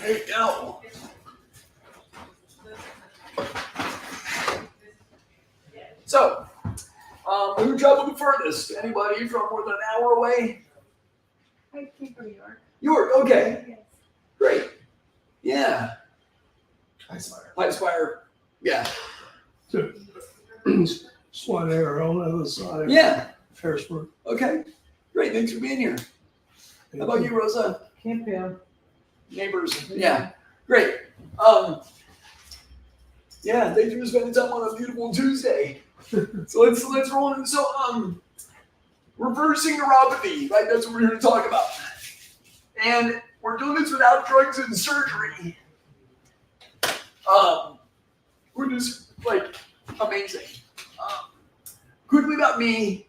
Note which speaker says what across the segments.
Speaker 1: There you go. So, who traveled the furthest? Anybody from more than an hour away?
Speaker 2: I came from New York.
Speaker 1: You were, okay.
Speaker 2: Yes.
Speaker 1: Great. Yeah.
Speaker 3: Livestream.
Speaker 1: Yeah.
Speaker 3: Swan Air on the other side.
Speaker 1: Yeah.
Speaker 3: Harrisburg.
Speaker 1: Okay. Great. Thanks for being here. How about you, Rosa?
Speaker 2: Camp Hill.
Speaker 1: Neighbors. Yeah. Great. Yeah, thanks for spending time on a beautiful Tuesday. So let's roll in. So reversing neuropathy, right? That's what we're here to talk about. And we're doing this without drugs and surgery. We're just like amazing. Quickly about me.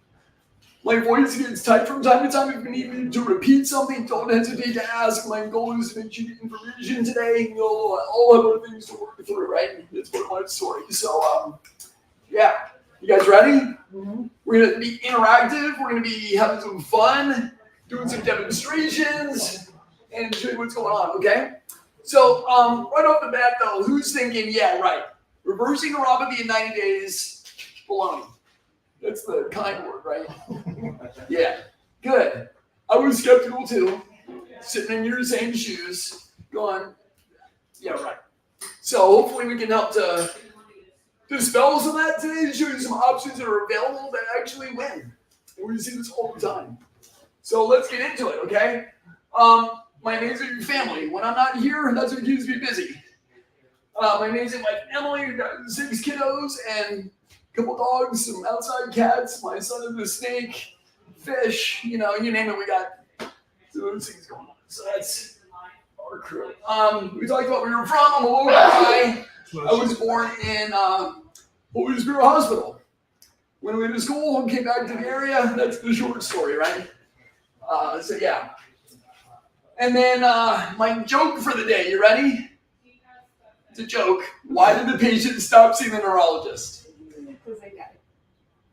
Speaker 1: My voice gets tight from time to time. If you need me to repeat something, don't hesitate to ask. My goal is to make you get information today. You'll all have other things to work through, right? That's part of my story. So, yeah. You guys ready?
Speaker 2: Mm-hmm.
Speaker 1: We're going to be interactive. We're going to be having some fun, doing some demonstrations, and show you what's going on, okay? So, right off the bat, though, who's thinking, yeah, right, reversing neuropathy in 90 days, baloney. That's the kind word, right? Yeah, good. I was skeptical too, sitting in your same shoes, going, yeah, right. So hopefully we can help to dispel some of that today, show you some options that are available that actually win. And we see this all the time. So let's get into it, okay? My amazing family. When I'm not here, that's what keeps me busy. My amazing wife Emily, who got 6 kiddos and couple dogs, some outside cats, my son is a snake, fish, you know, you name it, we got those things going on. So that's our crew. We talked about where we were from. I'm a local guy. I was born in Holy Spirit Hospital. When we went to school and came back to the area, that's the short story, right? So yeah. And then my joke for the day, you ready? It's a joke. Why did the patient stop seeing the neurologist?
Speaker 2: Because I got it.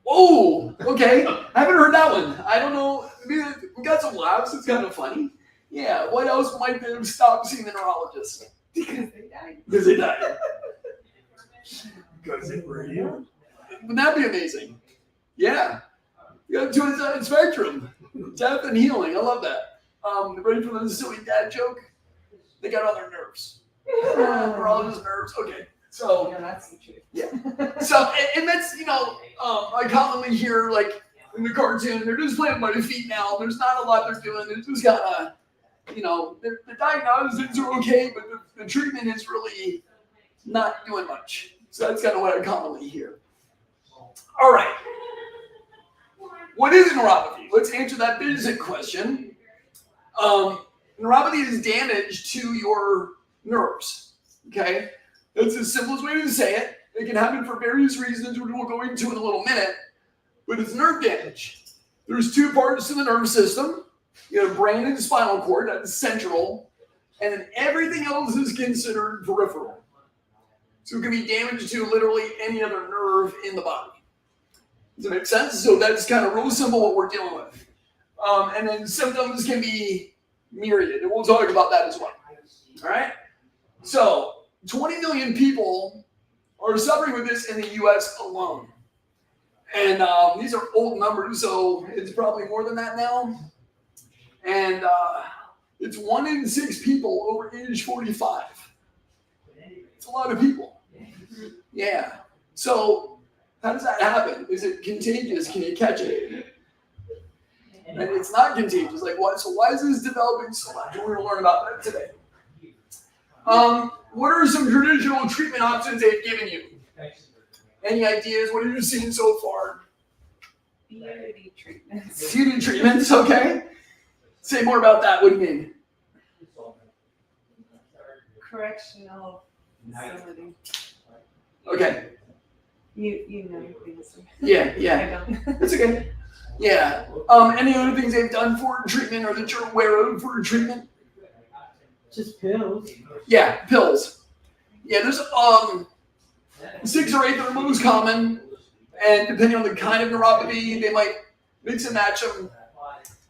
Speaker 1: Oh, okay. I haven't heard that one. I don't know. We got some laughs. It's kind of funny. Yeah. What else might they have stopped seeing the neurologist?
Speaker 2: Because they died.
Speaker 1: Because they died.
Speaker 3: Because they were here.
Speaker 1: Wouldn't that be amazing? Yeah. You got a two-sided spectrum. Death and healing. I love that. Ready for the silly dad joke? They got on their nerves. Neurologist nerves. Okay. So
Speaker 2: Yeah, that's the truth.
Speaker 1: yeah. So and that's, you know, I commonly hear like in the cartoon, they're just playing by the feet now. There's not a lot they're doing. They're just kind of, you know, the diagnoses are okay, but the treatment is really not doing much. So that's kind of what I commonly hear. All right. What is neuropathy? Let's answer that basic question. Neuropathy is damage to your nerves. Okay? That's the simplest way to say it. It can happen for various reasons, which we'll go into in a little minute, but it's nerve damage. There's 2 parts to the nervous system. You have brain and spinal cord, that's central, and then everything else is considered peripheral. So it can be damage to literally any other nerve in the body. Does that make sense? So that's kind of real simple what we're dealing with. And then symptoms can be myriad, and we'll talk about that as well. All right? So 20 million people are suffering with this in the U.S. alone. And these are old numbers, so it's probably more than that now. And it's 1 in 6 people over age 45. It's a lot of people. Yeah. So how does that happen? Is it contagious? Can you catch it? And it's not contagious. Like what? So why is this developing so much? We're going to learn about that today. What are some traditional treatment options they've given you? Any ideas? What have you seen so far?
Speaker 2: Beauty treatments.
Speaker 1: Beauty treatments, okay. Say more about that. What do you mean?
Speaker 2: Correctional facility.
Speaker 1: Okay.
Speaker 2: You know things.
Speaker 1: Yeah,
Speaker 2: I
Speaker 1: yeah.
Speaker 2: don't.
Speaker 1: That's okay. Yeah. Any other things they've done for treatment or that you're aware of for treatment?
Speaker 2: Just pills.
Speaker 1: Yeah, pills. Yeah, there's 6 or 8 that are most common, and depending on the kind of neuropathy, they might mix and match them.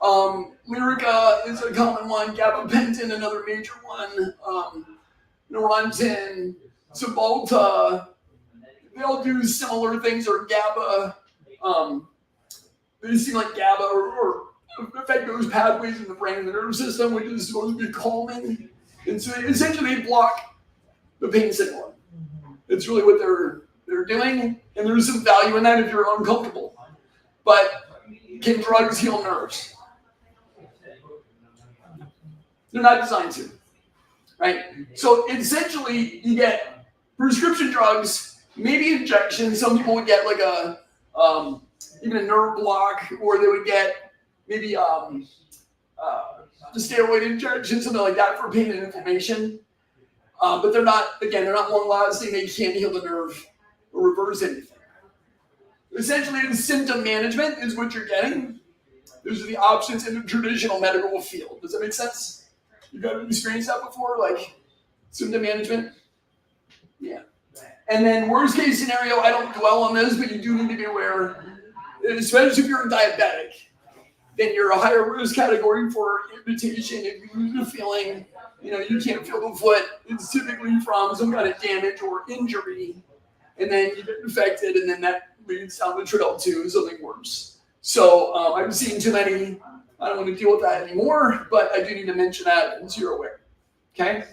Speaker 1: Lyrica is a common one. Gabapentin, another major one. Neurontin, Cymbalta. They all do similar things, or GABA. They seem like GABA or affect those pathways in the brain and the nervous system, which is supposed to be calming. And so essentially they block the pain signal. It's really what they're doing, and there's some value in that if you're uncomfortable. But can drugs heal nerves? They're not designed to, right? So essentially you get prescription drugs, maybe injections. Some people would get like even a nerve block, or they would get maybe the steroid injection, something like that for pain and inflammation. But they're not long lasting. They can't heal the nerve or reverse anything. Essentially, the symptom management is what you're getting. Those are the options in the traditional medical field. Does that make sense? You guys experienced that before, like symptom management? Yeah. And then worst case scenario, I don't dwell on this, but you do need to be aware, especially if you're a diabetic, then you're a higher risk category for amputation. If you lose a feeling, you can't feel the foot, it's typically from some kind of damage or injury, and then you get infected, and then that leads down the trail to something worse. So I've seen too many. I don't want to deal with that anymore, but I do need to mention that so you're aware. Okay?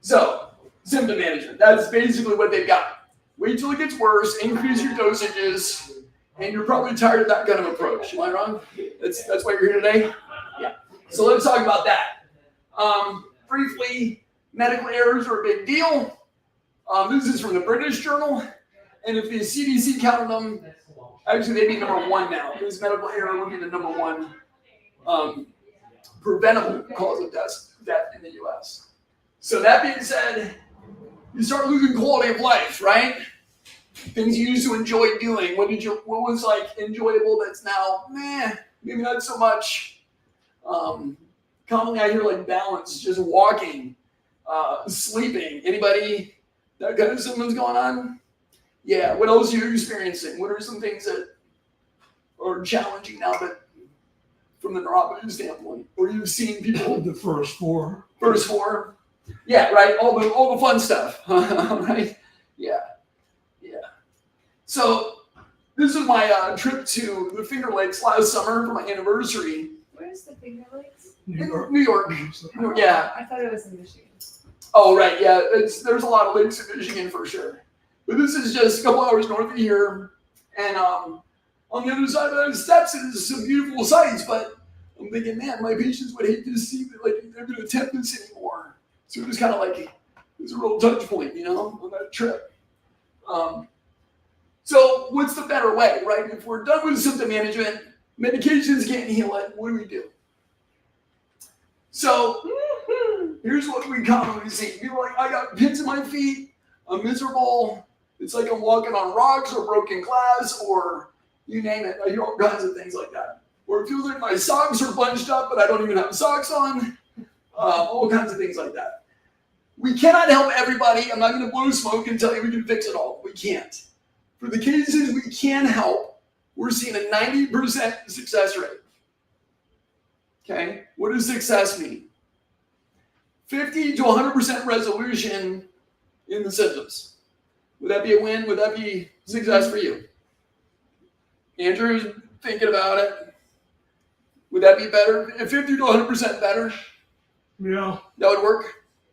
Speaker 1: So symptom management, that's basically what they've got. Wait till it gets worse, increase your dosages, and you're probably tired of that kind of approach. Am I wrong? That's why you're here today? Yeah. So let's talk about that. Briefly, medical errors are a big deal. This is from the British Journal. And if the CDC counted them, actually they'd be number one now. This medical error would be the number one preventable cause of death in the US. So that being said, you start losing quality of life, right? Things you used to enjoy doing. What was like enjoyable that's now, maybe not so much. Commonly I hear like balance, just walking, sleeping. Anybody that kind of symptoms going on? Yeah, what else are you experiencing? What are some things that are challenging now that from the neuropathy standpoint? Or you've seen people?
Speaker 3: The first four.
Speaker 1: First four? Yeah, right, all the fun stuff, right? Yeah. So this is my trip to the Finger Lakes last summer for my anniversary.
Speaker 2: Where's the Finger Lakes?
Speaker 3: New York.
Speaker 1: New York. Yeah.
Speaker 2: I thought it was in Michigan.
Speaker 1: Oh, right. Yeah. There's a lot of lakes in Michigan for sure. But this is just a couple hours north of here. And on the other side of those steps is some beautiful sights. But I'm thinking, man, my patients would hate to see that like they're going to attempt this anymore. So it was kind of like, it was a real touch point, on that trip. So what's the better way, right? If we're done with symptom management, medications can't heal it, what do we do? So here's what we commonly see. People are like, I got pins in my feet, I'm miserable, it's like I'm walking on rocks or broken glass, or you name it. I hear all kinds of things like that. Or it feels like my socks are bunched up, but I don't even have socks on. All kinds of things like that. We cannot help everybody. I'm not going to blow smoke and tell you we can fix it all. We can't. For the cases we can help, we're seeing a 90% success rate. Okay? What does success mean? 50 to 100% resolution in the symptoms. Would that be a win? Would that be success for you? Andrew's thinking about it. Would that be better? 50 to 100% better?
Speaker 3: Yeah.
Speaker 1: That would work?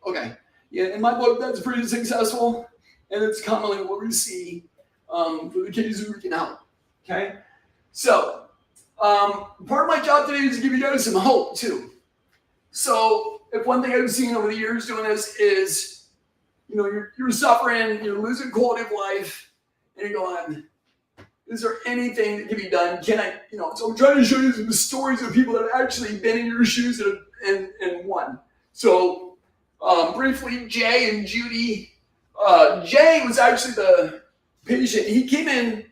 Speaker 1: Okay. Yeah, in my book, that's pretty successful. And it's commonly what we see for the cases we can help. Okay? So, part of my job today is to give you guys some hope, too. So, if one thing I've seen over the years doing this is, you're suffering, you're losing quality of life, and you're going, is there anything that can be done? Can I, so I'm trying to show you some stories of people that have actually been in your shoes and won. So, briefly, Jay and Judy. Jay was actually the patient. He came in,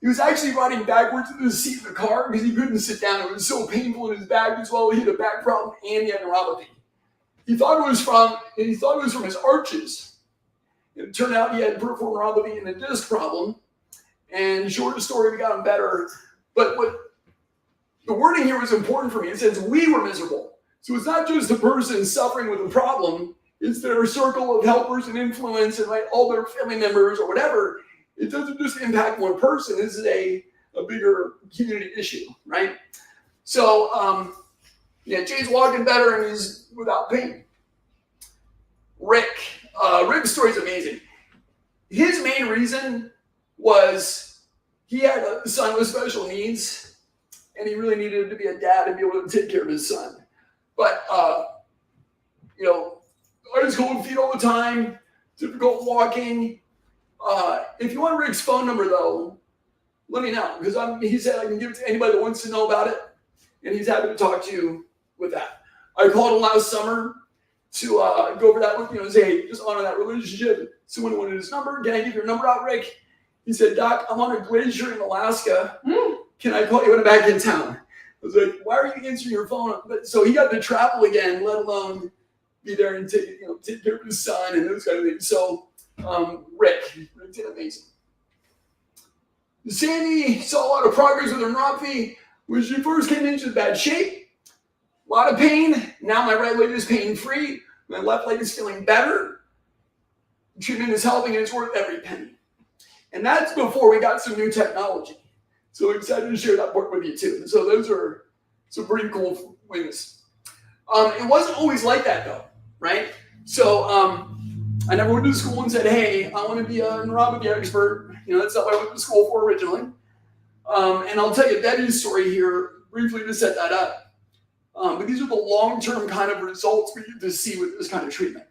Speaker 1: he was actually riding backwards in the seat of the car because he couldn't sit down. It was so painful in his back as well. He had a back problem and he had neuropathy. He thought it was from his arches. It turned out he had peripheral neuropathy and a disc problem. And short story, we got him better. But what the wording here was important for me. It says we were miserable. So it's not just the person suffering with a problem, it's their circle of helpers and influence and like all their family members or whatever. It doesn't just impact one person. This is a bigger community issue, right? So Jay's walking better and he's without pain. Rick's story is amazing. His main reason was he had a son with special needs and he really needed to be a dad and be able to take care of his son. But, I was cold feet all the time, difficult walking. If you want Rick's phone number, though, let me know. Because he said I can give it to anybody that wants to know about it. And he's happy to talk to you with that. I called him last summer to go over that with and say, hey, just honor that relationship. Someone wanted his number. Can I give your number out, Rick? He said, Doc, I'm on a glacier in Alaska. Can I call you when I'm back in town? I was like, why are you answering your phone? But so he got to travel again, let alone be there and take care of his son and those kind of things. So Rick did amazing. Sandy saw a lot of progress with her neuropathy. When she first came in, she was in bad shape. A lot of pain. Now my right leg is pain-free. My left leg is feeling better. Treatment is helping and it's worth every penny. And that's before we got some new technology. So excited to share that part with you too. So those are some pretty cool wins. It wasn't always like that though, right? So I never went to school and said, hey, I want to be a neuropathy expert. That's not what I went to school for originally. And I'll tell you Betty's story here briefly to set that up. But these are the long-term kind of results we get to see with this kind of treatment.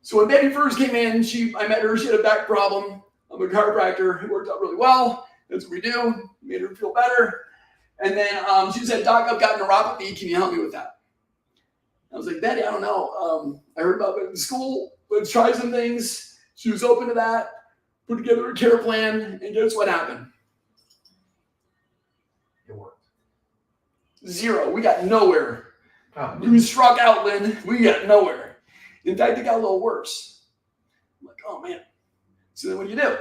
Speaker 1: So when Betty first came in, I met her, she had a back problem. I'm a chiropractor. It worked out really well. That's what we do. Made her feel better. And then she said, Doc, I've got neuropathy. Can you help me with that? I was like, Betty, I don't know. I heard about it in school. Let's try some things. She was open to that. Put together a care plan. And guess what happened?
Speaker 4: It worked.
Speaker 1: Zero. We got nowhere.
Speaker 4: Oh.
Speaker 1: We struck out, Lynn. We got nowhere. In fact, it got a little worse. I'm like, oh, man. So then what do?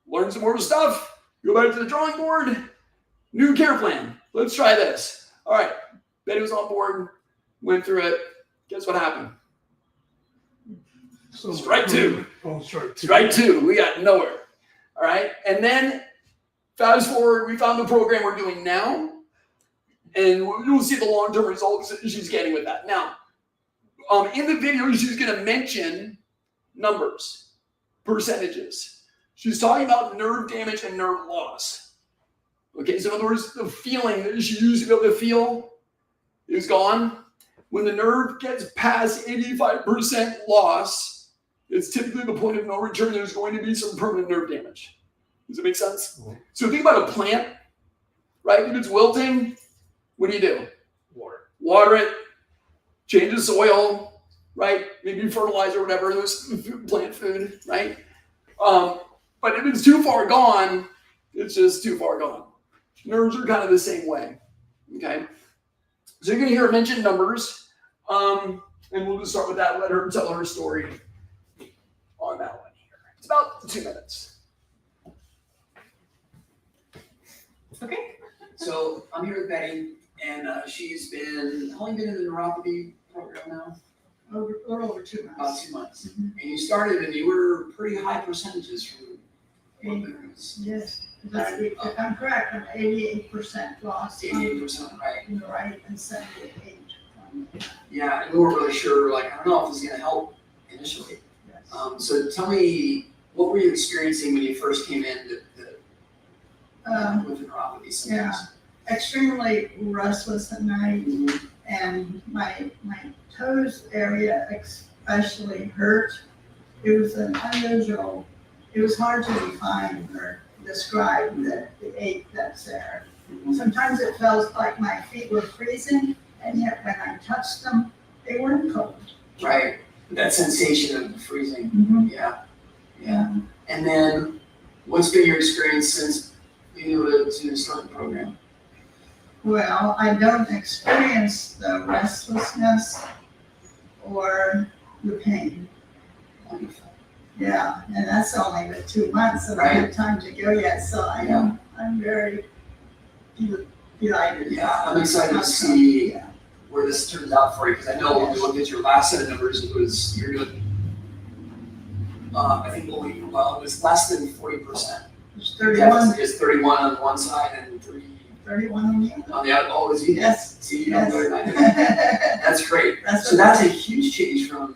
Speaker 1: Learn some more stuff. Go back to the drawing board. New care plan. Let's try this. All right. Betty was on board. Went through it. Guess what happened? Strike two.
Speaker 3: Oh, strike two.
Speaker 1: Strike two. We got nowhere. All right. And then fast forward, we found the program we're doing now. And you'll see the long-term results that she's getting with that. Now, in the video, she's going to mention numbers, percentages. She's talking about nerve damage and nerve loss. Okay, so in other words, the feeling that she used to be able to feel is gone. When the nerve gets past 85% loss, it's typically the point of no return. There's going to be some permanent nerve damage. Does that make sense? Mm-hmm. So think about a plant, right? If it's wilting, what do? Water it, change the soil, right? Maybe fertilizer or whatever, those plant food, right? But if it's too far gone, it's just too far gone. Nerves are kind of the same way, okay? So you're going to hear her mention numbers, and we'll just start with that. Let her tell her story on that one here. It's about 2 minutes.
Speaker 5: Okay. So I'm here with Betty, and she's been, how long been in the neuropathy program now?
Speaker 6: Over 2 months.
Speaker 5: About 2 months.
Speaker 6: Mm-hmm.
Speaker 5: And you started and you were pretty high percentages from what there is.
Speaker 6: Yes, if I'm correct, I'm 88% loss.
Speaker 5: 88%, right.
Speaker 6: In the right and 78%.
Speaker 5: Yeah, and we weren't really sure, I don't know if this is going to help initially.
Speaker 6: Yes.
Speaker 5: So tell me, what were you experiencing when you first came in with the neuropathy symptoms?
Speaker 6: Yeah, extremely restless at night,
Speaker 5: Mm-hmm.
Speaker 6: and my toes area especially hurt. It was an unusual, it was hard to define or describe the ache that's there.
Speaker 5: Mm-hmm.
Speaker 6: Sometimes it felt like my feet were freezing, and yet when I touched them, they weren't cold.
Speaker 5: Right, that sensation of freezing.
Speaker 6: Mm-hmm.
Speaker 5: Yeah. And then, what's been your experience since being able to start the program?
Speaker 6: Well, I don't experience the restlessness or the pain.
Speaker 5: Wonderful.
Speaker 6: Yeah, and that's only the 2 months, and I
Speaker 5: Right.
Speaker 6: have time to go yet, so I'm very delighted.
Speaker 5: Yeah, I'm excited to see
Speaker 6: Yeah.
Speaker 5: where this turns out for you, because I know when we looked at your last set of numbers, you're doing, I think only, well, it was less than 40%.
Speaker 6: It's 31,
Speaker 5: It's 31 on one side and
Speaker 6: 31 on the other.
Speaker 5: on the other. Oh, is he?
Speaker 6: Yes.
Speaker 5: See, you know better than I do.
Speaker 6: Yes.
Speaker 5: That's great.
Speaker 6: That's
Speaker 5: So that's a huge change from,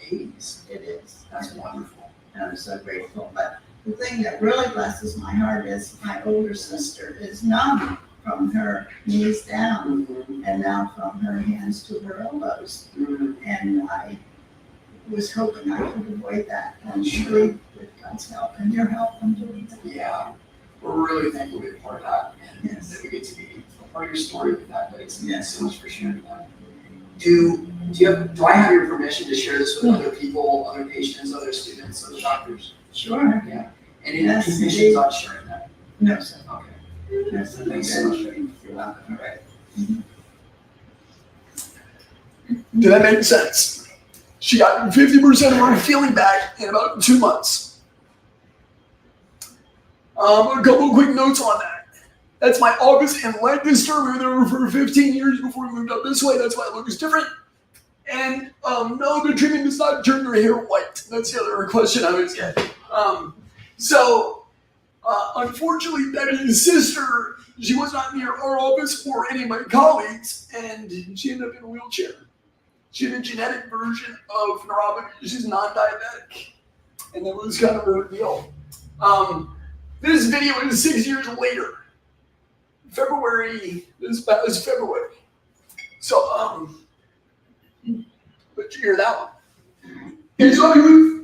Speaker 5: 80s.
Speaker 6: It is.
Speaker 5: That's wonderful.
Speaker 6: And I'm so grateful. But the thing that really blesses my heart is my older sister is numb from her knees down and now from her hands to her elbows. And I was hoping I could avoid that. And surely with God's help and your help, I'm doing that.
Speaker 5: Yeah, we're really thankful to be a part of that, and
Speaker 6: Yes.
Speaker 5: that we get to be a part of your story with that. But it's
Speaker 6: Yes.
Speaker 5: so much for sharing that. Do I have your permission to share this with other people, other patients, other students, other doctors?
Speaker 6: Sure.
Speaker 5: Yeah. Any
Speaker 6: Yes,
Speaker 5: conditions
Speaker 6: indeed.
Speaker 5: on sharing that?
Speaker 6: No, sir.
Speaker 5: Okay.
Speaker 6: No, sir.
Speaker 5: Thanks so much.
Speaker 6: You're welcome.
Speaker 5: All right.
Speaker 1: Did that make sense? She got 50% of her feeling back in about 2 months. A couple of quick notes on that. That's my August and leg disturber. They were for 15 years before we moved up this way. That's why it looks different. And no, the treatment does not turn your hair white. That's the other question I was getting. Unfortunately, Betty's sister, she was not near our office or any of my colleagues, and she ended up in a wheelchair. She had a genetic version of neuropathy. She's non-diabetic, and that was kind of her deal. This video is 6 years later. This past February. So, but you hear that one. And so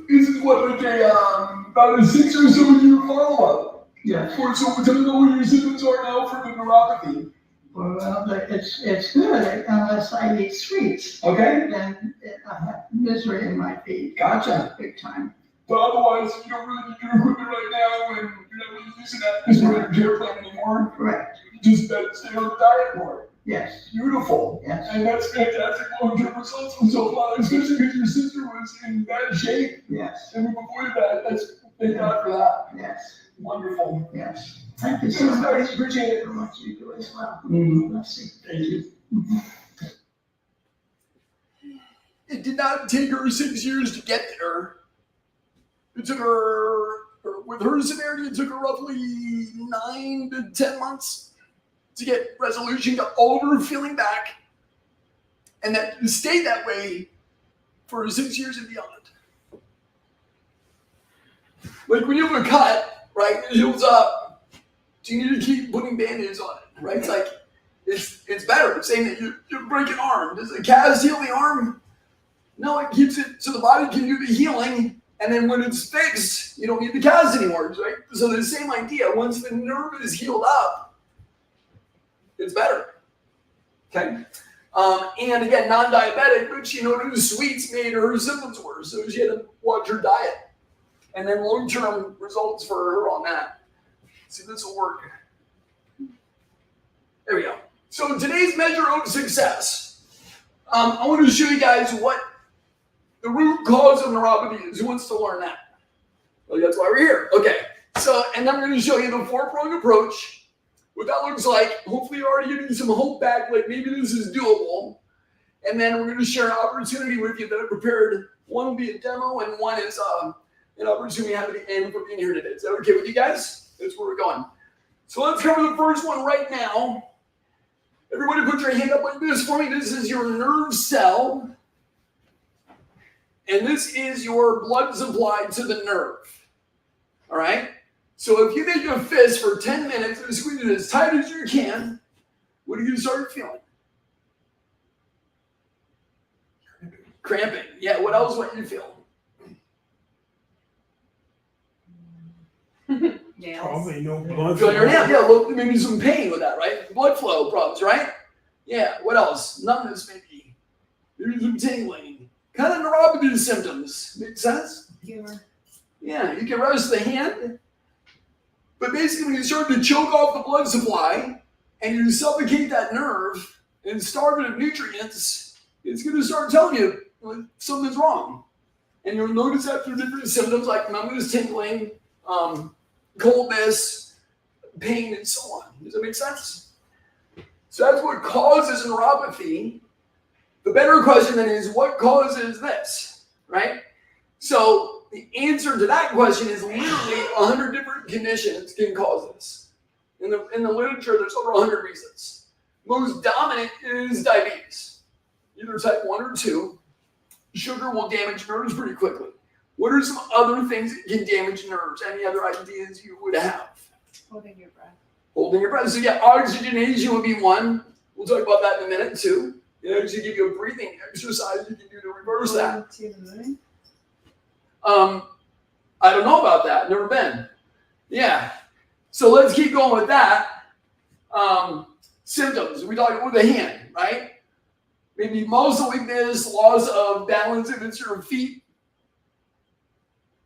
Speaker 1: this is what, like about a 6 or so year follow-up.
Speaker 3: Yeah.
Speaker 1: So tell me what your symptoms are now for the neuropathy.
Speaker 6: Well, it's good unless I eat sweets.
Speaker 1: Okay?
Speaker 6: Then I have misery in my feet.
Speaker 1: Gotcha.
Speaker 6: Big time.
Speaker 1: But otherwise, you don't really need your equipment right now, and you're not really using that as part of your care plan anymore.
Speaker 6: Correct.
Speaker 1: Just stay on the diet more.
Speaker 6: Yes.
Speaker 1: Beautiful.
Speaker 6: Yes.
Speaker 1: And that's fantastic long-term results from so far, especially because your sister was in bad shape.
Speaker 6: Yes.
Speaker 1: And we've avoided that. Thank God for that.
Speaker 6: Yes.
Speaker 1: Wonderful.
Speaker 6: Yes. Thank you so
Speaker 1: I
Speaker 6: much.
Speaker 1: appreciate it.
Speaker 6: For what you do as well.
Speaker 1: Bless you. Thank you. It did not take her 6 years to get there. It took her, with her severity, it took her roughly 9 to 10 months to get resolution, got all of her feeling back, and that stayed that way for 6 years and beyond. Like when you have a cut, right, it heals up, do you need to keep putting Band-Aids on it, right? It's like, it's better saying that you break an arm. Does the cast heal the arm? No, it keeps it so the body can do the healing, and then when it's fixed, you don't need the cast anymore, right? So the same idea, once the nerve is healed up, it's better, okay? And again, non-diabetic, but she noticed sweets made her symptoms worse, so she had to watch her diet. And then long-term results for her on that. See, this will work. There we go. So today's measure of success. I want to show you guys what the root cause of neuropathy is. Who wants to learn that? Well, that's why we're here. Okay. So, and then we're going to show you the 4-pronged approach, what that looks like. Hopefully you're already getting some hope back, like maybe this is doable. And then we're going to share an opportunity with you that I prepared. One will be a demo, and one is an opportunity to have at the end for being here today. Is that okay with you guys? That's where we're going. So let's cover the first one right now. Everybody put your hand up like this for me. This is your nerve cell. And this is your blood supply to the nerve. All right? So if you make a fist for 10 minutes and squeeze it as tight as you can, what do you start feeling? Cramping. Yeah, what else might you feel?
Speaker 2: Nails.
Speaker 3: Probably no blood.
Speaker 1: Feel your nail. Yeah, well, maybe some pain with that, right? Blood flow problems, right? Yeah, what else? Numbness, maybe. Maybe some tingling. Kind of neuropathy symptoms. Make sense?
Speaker 2: Humor.
Speaker 1: Yeah, you can rest the hand. But basically, when you start to choke off the blood supply and you suffocate that nerve and starve it of nutrients, it's going to start telling you something's wrong. And you'll notice that through different symptoms like numbness, tingling, coldness, pain, and so on. Does that make sense? So that's what causes neuropathy. The better question then is, what causes this, right? So the answer to that question is literally 100 different conditions can cause this. In the literature, there's over 100 reasons. Most dominant is diabetes, either type 1 or 2. Sugar will damage nerves pretty quickly. What are some other things that can damage nerves? Any other ideas you would have?
Speaker 2: Holding your breath.
Speaker 1: Holding your breath. So yeah, oxygenation would be one. We'll talk about that in a minute too. It actually give you a breathing exercise you can do to reverse that.
Speaker 2: To the moon.
Speaker 1: I don't know about that. Never been. Yeah. So let's keep going with that. Symptoms. We talked about the hand, right? Maybe muscle weakness, loss of balance if it's your feet.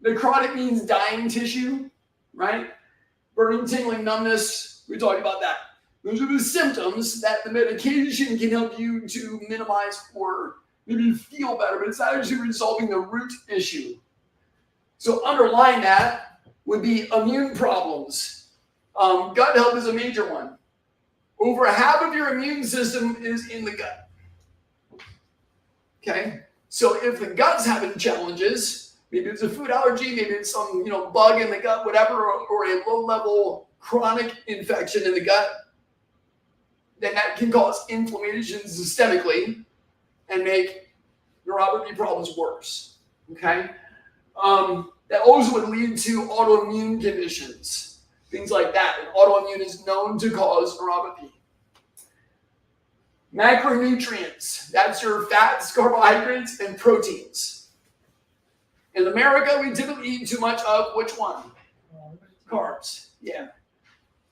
Speaker 1: Necrotic means dying tissue, right? Burning, tingling, numbness. We talked about that. Those are the symptoms that the medication can help you to minimize or maybe feel better, but it's not actually resolving the root issue. So underlying that would be immune problems. Gut health is a major one. Over half of your immune system is in the gut. Okay? So if the gut's having challenges, maybe it's a food allergy, maybe it's some bug in the gut, whatever, or a low-level chronic infection in the gut, then that can cause inflammation systemically and make neuropathy problems worse. Okay? That also would lead to autoimmune conditions, things like that. And autoimmune is known to cause neuropathy. Macronutrients, that's your fats, carbohydrates, and proteins. In America, we typically eat too much of which one? Carbs. Yeah,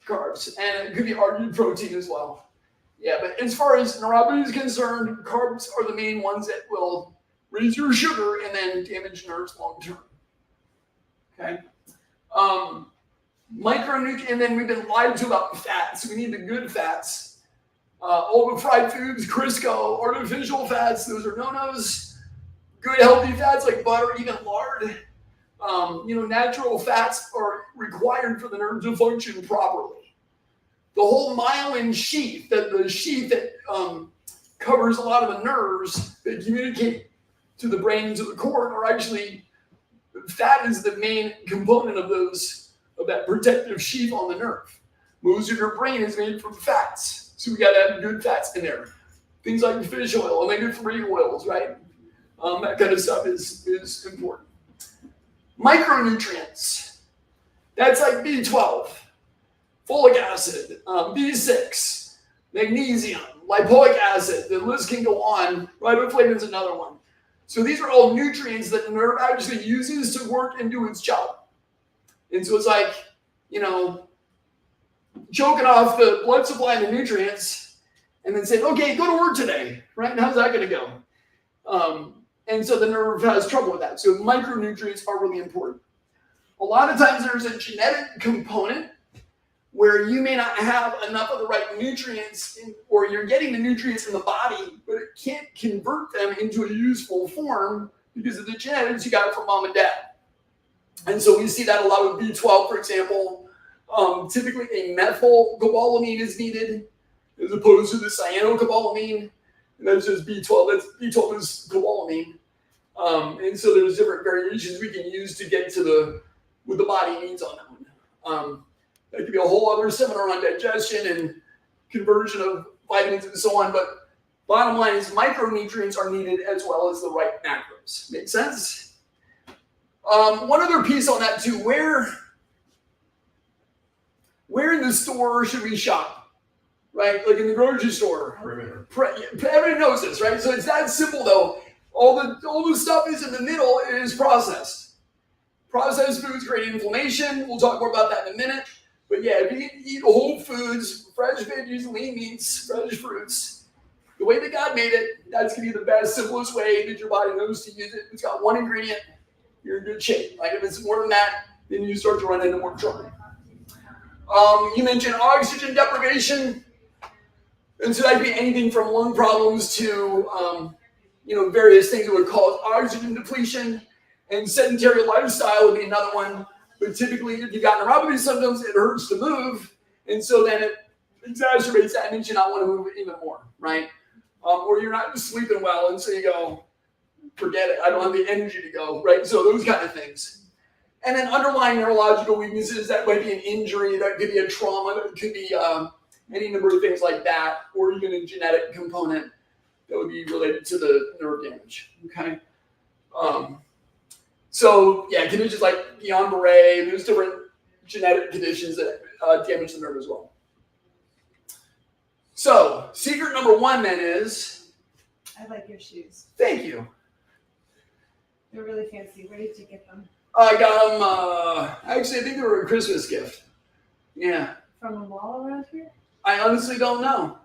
Speaker 1: carbs. And it could be argued protein as well. Yeah, but as far as neuropathy is concerned, carbs are the main ones that will raise your sugar and then damage nerves long term. Okay. Micronutrients, and then we've been lied to about fats. We need the good fats. All the fried foods, Crisco, artificial fats, those are no-nos. Good healthy fats like butter, even lard. Natural fats are required for the nerve to function properly. The whole myelin sheath, the sheath that covers a lot of the nerves that communicate to the brain, to the cord, are actually, fat is the main component of that protective sheath on the nerve. Most of your brain is made from fats, so we got to have good fats in there. Things like fish oil, omega-3 oils, right? That kind of stuff is important. Micronutrients, that's like B12, folic acid, B6, magnesium, lipoic acid. The list can go on. Riboflavin is another one. So these are all nutrients that the nerve actually uses to work and do its job. And so it's like, choking off the blood supply and the nutrients and then saying, okay, go to work today, right? And how's that going to go? And so the nerve has trouble with that. So micronutrients are really important. A lot of times there's a genetic component where you may not have enough of the right nutrients, or you're getting the nutrients in the body, but it can't convert them into a useful form because of the genetics you got it from mom and dad. And so we see that a lot with B12, for example. Typically a methylcobalamin is needed as opposed to the cyanocobalamin. And that's just B12. B12 is cobalamin. And so there's different variations we can use to get to what the body needs on that one. That could be a whole other seminar on digestion and conversion of vitamins and so on. But bottom line is micronutrients are needed as well as the right macros. Make sense? One other piece on that too. Where in the store should we shop? Right? Like in the grocery store. Everybody knows this, right? So it's that simple though. All the stuff is in the middle is processed. Processed foods create inflammation. We'll talk more about that in a minute. But yeah, if you eat whole foods, fresh veggies, lean meats, fresh fruits, the way that God made it, that's going to be the best, simplest way that your body knows to use it. If it's got one ingredient, you're in good shape. Like if it's more than that, then you start to run into more trouble. You mentioned oxygen deprivation. And so that could be anything from lung problems to, various things that would cause oxygen depletion. And sedentary lifestyle would be another one. But typically, if you've got neuropathy symptoms, it hurts to move. And so then it exacerbates that and makes you not want to move even more, right? Or you're not sleeping well, and so you go, forget it, I don't have the energy to go, right? So those kind of things. And then underlying neurological weaknesses, that might be an injury, that could be a trauma, that could be any number of things like that, or even a genetic component that would be related to the nerve damage, okay? So yeah, conditions like Guillain-Barré, there's different genetic conditions that damage the nerve as well. So secret number one then is,
Speaker 2: I like your shoes.
Speaker 1: thank you.
Speaker 2: They're really fancy. Where did you get them?
Speaker 1: I got them, actually I think they were a Christmas gift. Yeah.
Speaker 2: From a wall around here?
Speaker 1: I honestly don't know.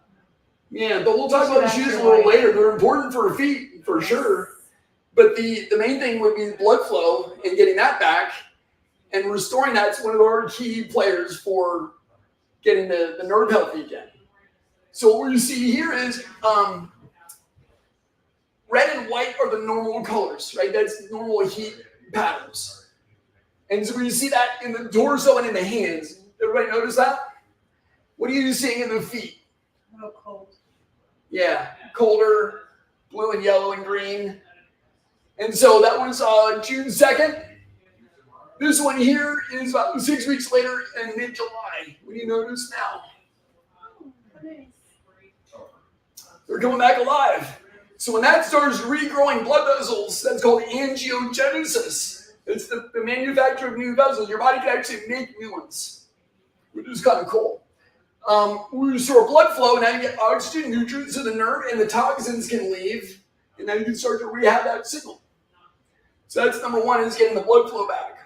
Speaker 1: Yeah, but we'll talk
Speaker 2: You should
Speaker 1: about the
Speaker 2: ask
Speaker 1: shoes a
Speaker 2: your
Speaker 1: little
Speaker 2: wife.
Speaker 1: later. They're important for feet, for sure. But the main thing would be blood flow and getting that back and restoring that's one of our key players for getting the nerve healthy again. So what you see here is red and white are the normal colors, right? That's normal heat patterns. And so when you see that in the torso and in the hands, everybody notice that? What are you seeing in the feet?
Speaker 2: A little cold.
Speaker 1: Yeah, colder, blue and yellow and green. And so that was June 2nd. This one here is about 6 weeks later in mid-July. What do you notice now?
Speaker 2: Oh, nice.
Speaker 1: They're coming back alive. So when that starts regrowing blood vessels, that's called angiogenesis. It's the manufacture of new vessels. Your body can actually make new ones, which is kind of cool. We restore blood flow, now you get oxygen, nutrients to the nerve, and the toxins can leave, and then you can start to rehab that signal. So that's number one, is getting the blood flow back.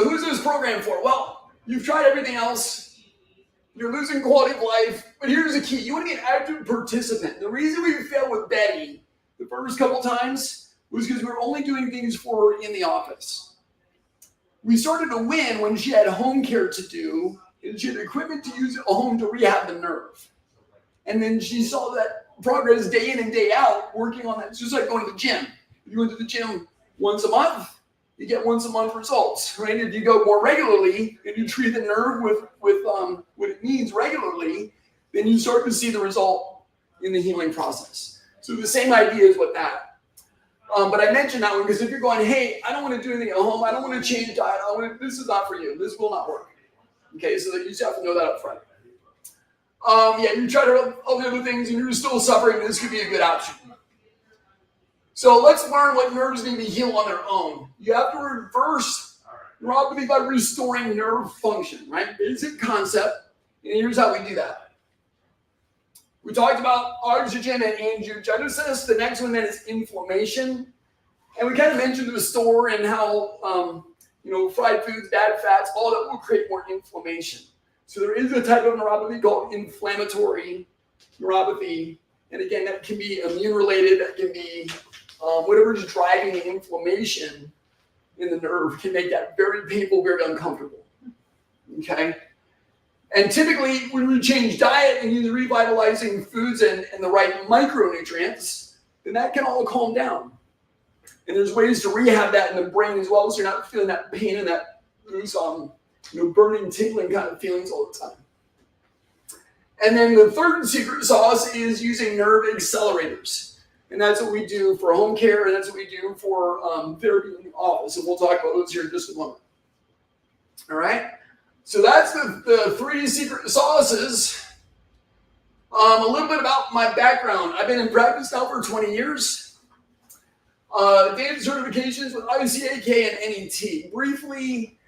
Speaker 1: Who's this program for? Well, you've tried everything else. You're losing quality of life, but here's the key. You want to be an active participant. The reason we failed with Betty the first couple times was because we were only doing things for her in the office. We started to win when she had home care to do, and she had equipment to use at home to rehab the nerve. And then she saw that progress day in and day out working on that. It's just like going to the gym. You go to the gym once a month, you get once a month results, right? If you go more regularly and you treat the nerve with what it needs regularly, then you start to see the result in the healing process. So the same idea is with that. But I mentioned that one because if you're going, hey, I don't want to do anything at home, I don't want to change diet, this is not for you, this will not work. Okay, so that you just have to know that up front. Yeah, you try all the other things and you're still suffering, this could be a good option. So let's learn what nerves need to heal on their own. You have to reverse neuropathy by restoring nerve function, right? Basic concept, and here's how we do that. We talked about oxygen and angiogenesis. The next one then is inflammation. And we kind of mentioned the restore and how, fried foods, bad fats, all that will create more inflammation. So there is a type of neuropathy called inflammatory neuropathy. And again, that can be immune related, that can be whatever is driving the inflammation in the nerve can make that very painful, very uncomfortable. Okay? And typically, when we change diet and use revitalizing foods and the right micronutrients, then that can all calm down. And there's ways to rehab that in the brain as well, so you're not feeling that pain and those burning, tingling kind of feelings all the time. And then the third secret sauce is using nerve accelerators. And that's what we do for home care, and that's what we do for therapy in the office. And we'll talk about those here in just a moment. All right? So that's the three secret sauces. A little bit about my background. I've been in practice now for 20 years. Data certifications with L.E.G.A.C.Y and NET. Briefly,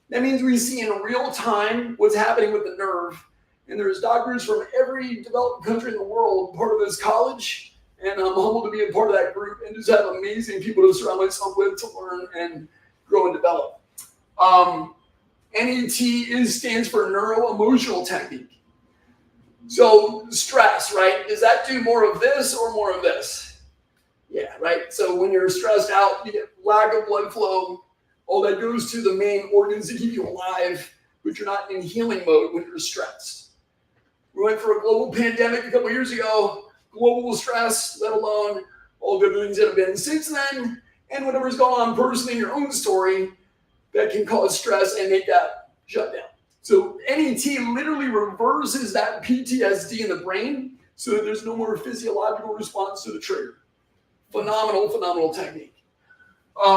Speaker 1: that means we see in real time what's happening with the nerve. And there's doctors from every developed country in the world part of this college. And I'm humbled to be a part of that group and just have amazing people to surround myself with to learn and grow and develop. NET stands for neuro-emotional technique. So stress, right? Does that do more of this or more of this? Yeah, right? So when you're stressed out, you get lack of blood flow. All that goes to the main organs to keep you alive, but you're not in healing mode when you're stressed. We went through a global pandemic a couple years ago, global stress, let alone all the other things that have been since then, and whatever's going on personally in your own story that can cause stress and make that shut down. So NET literally reverses that PTSD in the brain so that there's no more physiological response to the trigger. Phenomenal technique.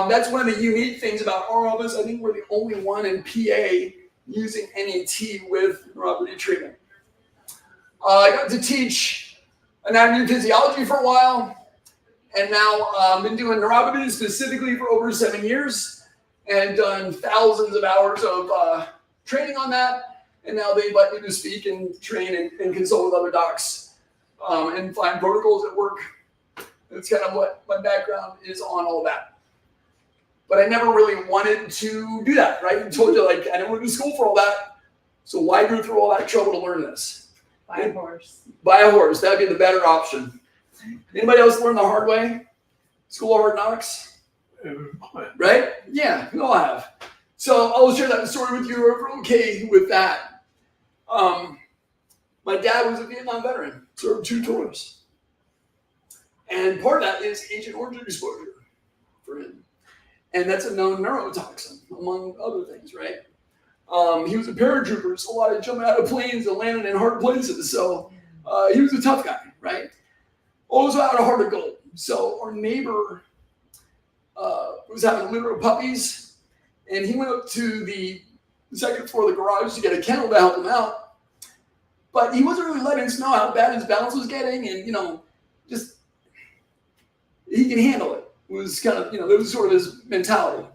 Speaker 1: That's one of the unique things about our office. I think we're the only one in PA using NET with neuropathy treatment. I got to teach anatomy and physiology for a while, and now I've been doing neuropathy specifically for over 7 years and done thousands of hours of training on that. And now they invite me to speak and train and consult with other docs and find protocols that work. That's kind of what my background is on all that. But I never really wanted to do that, right? I told you, like, I didn't want to do school for all that. So why go through all that trouble to learn this?
Speaker 2: Buy a horse.
Speaker 1: Buy a horse. That'd be the better option. Anybody else learn the hard way? School of hard knocks? Right? Yeah, we all have. So I'll share that story with you if you're okay with that. My dad was a Vietnam veteran, served 2 tours. And part of that is Agent Orange exposure for him. And that's a known neurotoxin, among other things, right? He was a paratrooper, so a lot of jumping out of planes and landing in hard places. So he was a tough guy, right? Also had a heart of gold. So our neighbor was having a litter of puppies, and he went up to the second floor of the garage to get a kennel to help him out. But he wasn't really letting us know how bad his balance was getting, and just he can handle it. It was kind of, that was sort of his mentality.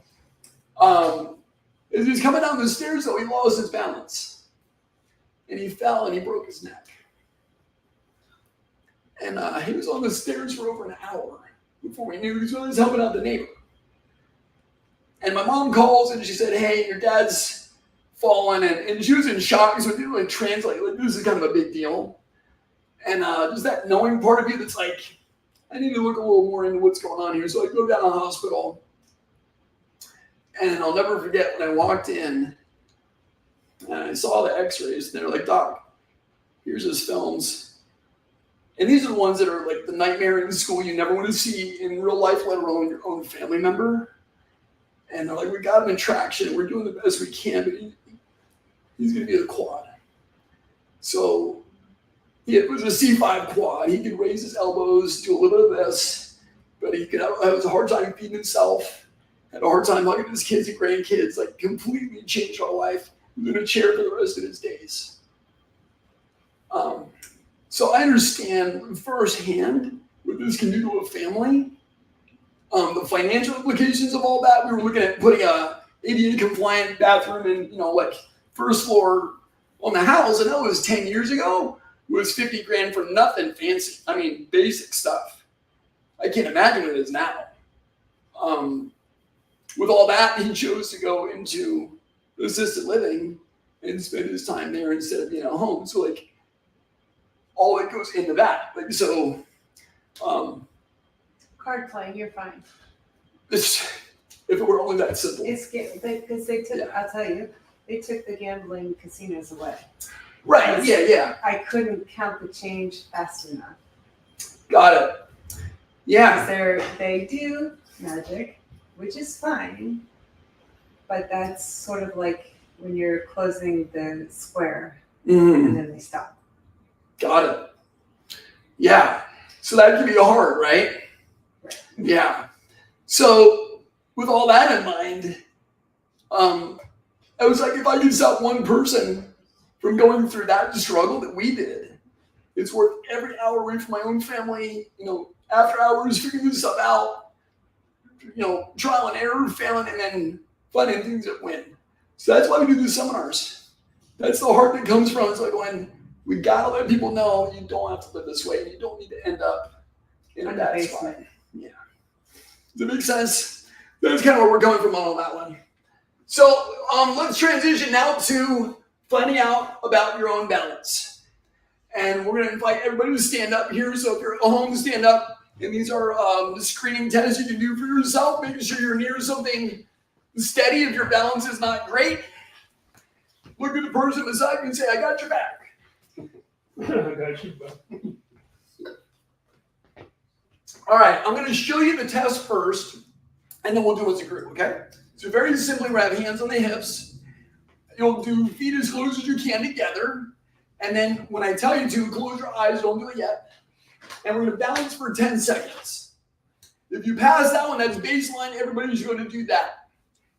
Speaker 1: As he was coming down the stairs, though, he lost his balance. And he fell and he broke his neck. And he was on the stairs for over an hour before we knew he was helping out the neighbor. And my mom calls and she said, "Hey, your dad's fallen." And she was in shock, so it didn't really translate. Like, this is kind of a big deal. And just that knowing part of you that's like, I need to look a little more into what's going on here. So I go down to the hospital. And I'll never forget when I walked in and I saw the x-rays. And they're like, "Doc, here's his films." And these are the ones that are like the nightmare in school you never want to see in real life, let alone your own family member. And they're like, "We got him in traction. We're doing the best we can, but he's going to be the quad." So it was a C5 quad. He could raise his elbows, do a little bit of this, but he could have a hard time feeding himself. Had a hard time hugging his kids and grandkids, like completely changed our life. He was in a chair for the rest of his days. So I understand firsthand what this can do to a family. The financial implications of all that. We were looking at putting a ADA compliant bathroom in, like first floor on the house, and that was 10 years ago. It was 50 grand for nothing fancy. I mean, basic stuff. I can't imagine what it is now. With all that, he chose to go into assisted living and spend his time there instead of being at home. So, like, all that goes into that. Like, so,
Speaker 2: Card playing, you're fine.
Speaker 1: if it were only that simple.
Speaker 2: It's because they took.
Speaker 1: Yeah.
Speaker 2: I'll tell you, they took the gambling casinos away.
Speaker 1: Right, yeah.
Speaker 2: I couldn't count the change fast enough.
Speaker 1: Got it. Yeah.
Speaker 2: They do magic, which is fine, but that's sort of like when you're closing the square and then they stop.
Speaker 1: Got it. Yeah. So that can be hard, right?
Speaker 2: Right.
Speaker 1: Yeah. So with all that in mind, I was like, if I could stop one person from going through that struggle that we did, it's worth every hour away from my own family, after hours, figuring this stuff out, trial and error, failing, and then finding things that win. So that's why we do these seminars. That's the heart that comes from. It's like when we gotta let people know you don't have to live this way. You don't need to end up in a bad spot. Yeah. Does that make sense? That's kind of where we're going from on that one. So let's transition now to finding out about your own balance. And we're going to invite everybody to stand up here. So if you're at home, stand up. And these are the screening tests you can do for yourself, making sure you're near something steady if your balance is not great. Look at the person beside you and say, "I got your back."
Speaker 3: I got you, bud.
Speaker 1: All right, I'm going to show you the test first, and then we'll do it as a group, okay? So very simply, we have hands on the hips. you'll do feet as close as you can together. And then when I tell you to, close your eyes, don't do it yet. And we're gonna balance for 10 seconds. If you pass that one, that's baseline, everybody's gonna do that.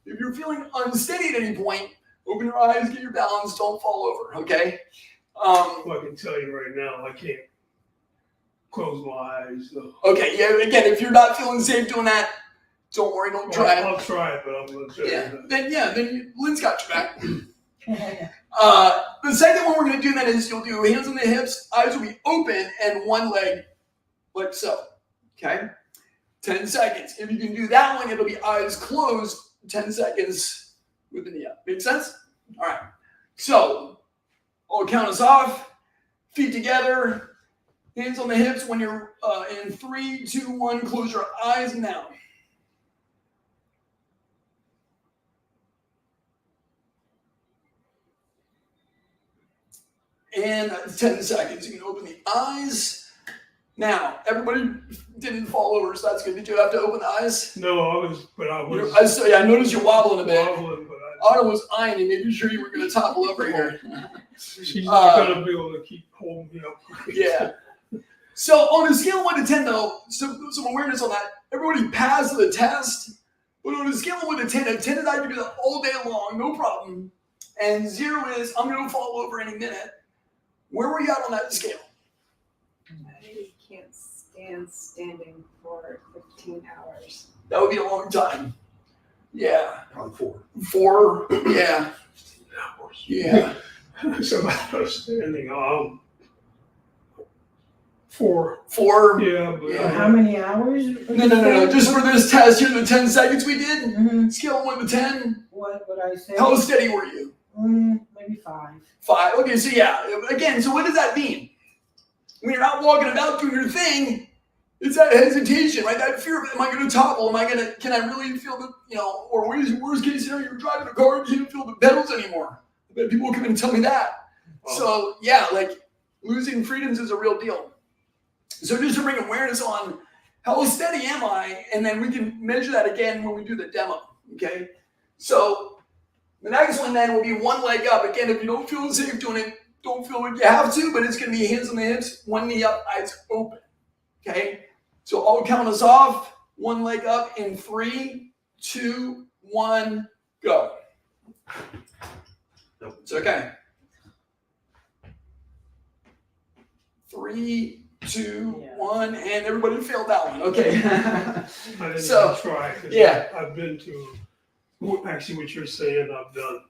Speaker 1: If you're feeling unsteady at any point, open your eyes, get your balance, don't fall over, okay?
Speaker 3: Well, I can tell you right now, I can't close my eyes. So.
Speaker 1: Okay, yeah, again, if you're not feeling safe doing that, don't worry, don't try it.
Speaker 3: I'll try it, but I'm going to try it.
Speaker 1: Then Lynn's got your back. The second one we're going to do then is you'll do hands on the hips, eyes will be open, and one leg like so, okay? 10 seconds. If you can do that one, it'll be eyes closed, 10 seconds with the knee up. Make sense? All right. So, I'll count us off. Feet together. Hands on the hips when you're in 3, 2, 1. Close your eyes now. And 10 seconds. You can open the eyes. Now, everybody didn't fall over, so that's good. Did you have to open the eyes?
Speaker 3: No, I was.
Speaker 1: I noticed you wobbling a bit.
Speaker 3: Wobbling, but
Speaker 1: Autumn was eyeing you, making sure you were going to topple over here.
Speaker 3: She's not going to be able to keep holding me up.
Speaker 1: Yeah. So on a scale of 1 to 10, though, some awareness on that. Everybody passed the test, but on a scale of 1 to 10, 10 is I can do that all day long, no problem. And 0 is I'm going to fall over any minute. Where were you at on that scale?
Speaker 2: I can't stand standing for 15 hours.
Speaker 1: That would be a long time. Yeah.
Speaker 4: Probably 4.
Speaker 1: 4. Yeah. Yeah.
Speaker 3: So I was standing 4.
Speaker 1: 4.
Speaker 3: Yeah, but
Speaker 1: Yeah.
Speaker 7: How many hours?
Speaker 1: No. Just for this test here, the 10 seconds we did.
Speaker 7: Mm-hmm.
Speaker 1: Scale of 1 to 10.
Speaker 7: What would I say?
Speaker 1: How steady were you?
Speaker 7: Maybe 5.
Speaker 1: 5. Okay, so yeah. Again, so what does that mean? When you're out walking about doing your thing, it's that hesitation, right? That fear of, am I going to topple? Can I really feel the, or worst case scenario, you're driving a car and you can't feel the pedals anymore. I bet people will come in and tell me that. So yeah, like losing freedoms is a real deal. So just to bring awareness on how steady am I, and then we can measure that again when we do the demo, okay? So the next one then will be one leg up. Again, if you don't feel safe doing it, don't feel like you have to, but it's going to be hands on the hips, one knee up, eyes open, okay? So I'll count us off, one leg up in 3, 2, 1, go. It's okay. 3, 2, 1, and everybody failed that one. Okay.
Speaker 3: I didn't
Speaker 1: So,
Speaker 3: even try. 'Cause
Speaker 1: yeah.
Speaker 3: I've been to, actually what you're saying, I've done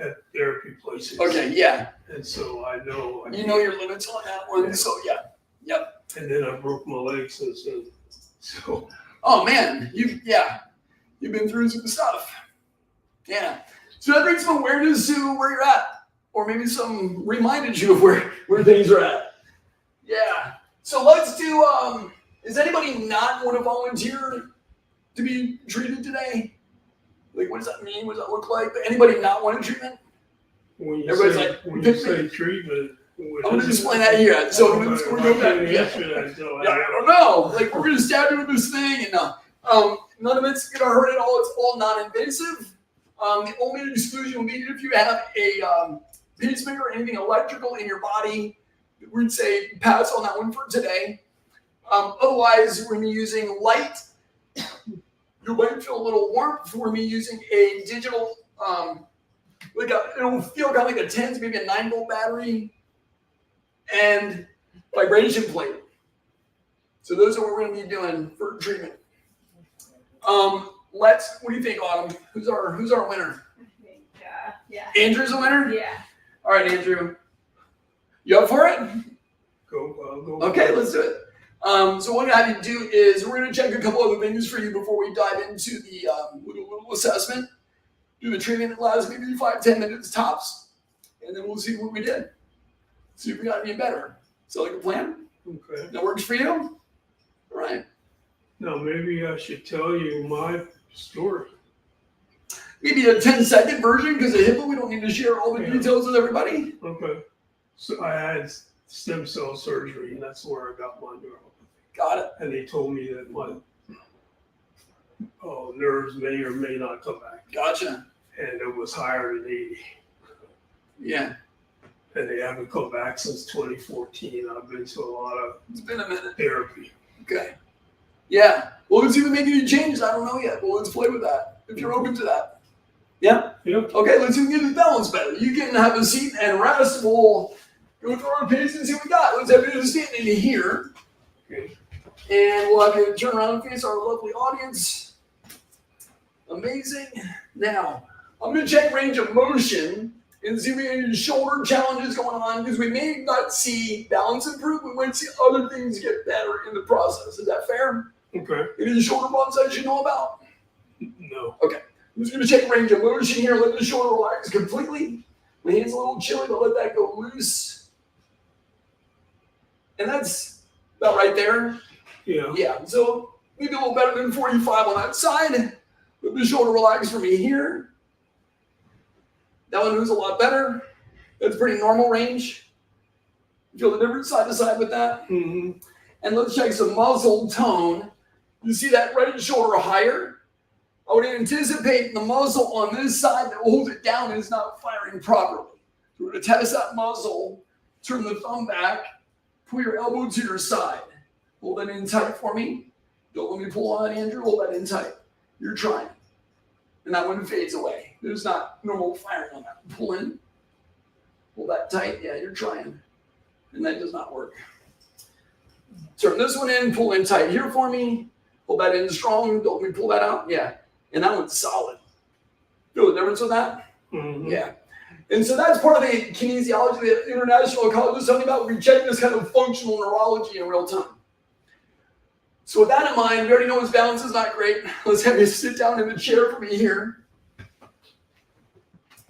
Speaker 3: at therapy places.
Speaker 1: Okay, yeah.
Speaker 3: And so I know.
Speaker 1: You know your limits on that one, so yeah. Yep.
Speaker 3: And then I broke my leg since then. So.
Speaker 1: Oh man, you've been through some stuff. Yeah. So that brings some awareness to where you're at, or maybe some reminded you of where things are at. Yeah. So let's do. Does anybody not want to volunteer to be treated today? Like, what does that mean? What does that look like? Anybody not want a treatment?
Speaker 3: When you
Speaker 1: Everybody's
Speaker 3: say,
Speaker 1: like,
Speaker 3: when
Speaker 1: pick
Speaker 3: you
Speaker 1: me.
Speaker 3: say treatment,
Speaker 1: I'm going to explain that here. So we're going to go back. Yeah. I don't know. Like, we're going to stab you with this thing, and none of it's going to hurt at all. It's all non-invasive. The only exclusion will be if you have a pacemaker or anything electrical in your body. We'd say pass on that one for today. Otherwise, we're going to be using light. You might feel a little warmth. We're going to be using a digital, it'll feel kind of like a 10 to maybe a 9-volt battery, and vibration plate. So those are what we're going to be doing for treatment. What do you think, Autumn? Who's our winner?
Speaker 2: I think, yeah.
Speaker 1: Andrew's the winner?
Speaker 2: Yeah.
Speaker 1: All right, Andrew. You up for it?
Speaker 3: Go.
Speaker 1: Okay, let's do it. So what I'm going to have you do is we're going to check a couple other things for you before we dive into the little assessment. Do the treatment. It lasts maybe 5-10 minutes tops, and then we'll see what we did. See if we got any better. So like a plan?
Speaker 3: Okay.
Speaker 1: That works for you? All right.
Speaker 3: Now maybe I should tell you my story.
Speaker 1: Maybe a 10-second version because of HIPAA. We don't need to share all the details with everybody.
Speaker 3: Okay. So I had stem cell surgery, and that's where I got my neuropathy.
Speaker 1: Got it.
Speaker 3: And they told me that my nerves may or may not come back.
Speaker 1: Gotcha.
Speaker 3: and it was higher than 80.
Speaker 1: Yeah,
Speaker 3: And they haven't come back since 2014. I've been to a lot of
Speaker 1: it's been a minute.
Speaker 3: therapy.
Speaker 1: Okay. Yeah. Well, let's even make any changes. I don't know yet. Well, let's play with that if you're open to that. Yeah?
Speaker 3: Yep.
Speaker 1: Okay, let's even get the balance better. You can have a seat and rest. We'll go through our pace and see what we got. Let's have you standing here.
Speaker 3: Okay.
Speaker 1: And we'll have you turn around and face our lovely audience. Amazing. Now, I'm going to check range of motion and see if we have any shoulder challenges going on, because we may not see balance improve. We might see other things get better in the process. Is that fair?
Speaker 3: Okay.
Speaker 1: Any shoulder bumps I should know about?
Speaker 3: No.
Speaker 1: Okay. I'm just going to check range of motion here. Let the shoulder relax completely. My hand's a little chilly, but let that go loose. And that's about right there.
Speaker 3: Yeah.
Speaker 1: Yeah, so maybe a little better than 45 on that side. Let the shoulder relax for me here. That one moves a lot better. That's pretty normal range. Feel the difference side to side with that?
Speaker 3: Mm-hmm.
Speaker 1: And let's check some muscle tone. You see that right shoulder higher? I would anticipate the muscle on this side that holds it down is not firing properly. So we're going to test that muscle. Turn the thumb back. Pull your elbow to your side. Hold that in tight for me. Don't let me pull on it, Andrew. Hold that in tight. You're trying. And that one fades away. There's not normal firing on that. Pull in. Hold that tight. Yeah, you're trying. And that does not work. Turn this one in. Pull in tight here for me. Hold that in strong. Don't let me pull that out. Yeah. And that one's solid. Feel the difference with that?
Speaker 3: Mm-hmm.
Speaker 1: Yeah. And so that's part of the kinesiology that International College is talking about. We check this kind of functional neurology in real time. So with that in mind, we already know his balance is not great. Let's have you sit down in the chair for me here.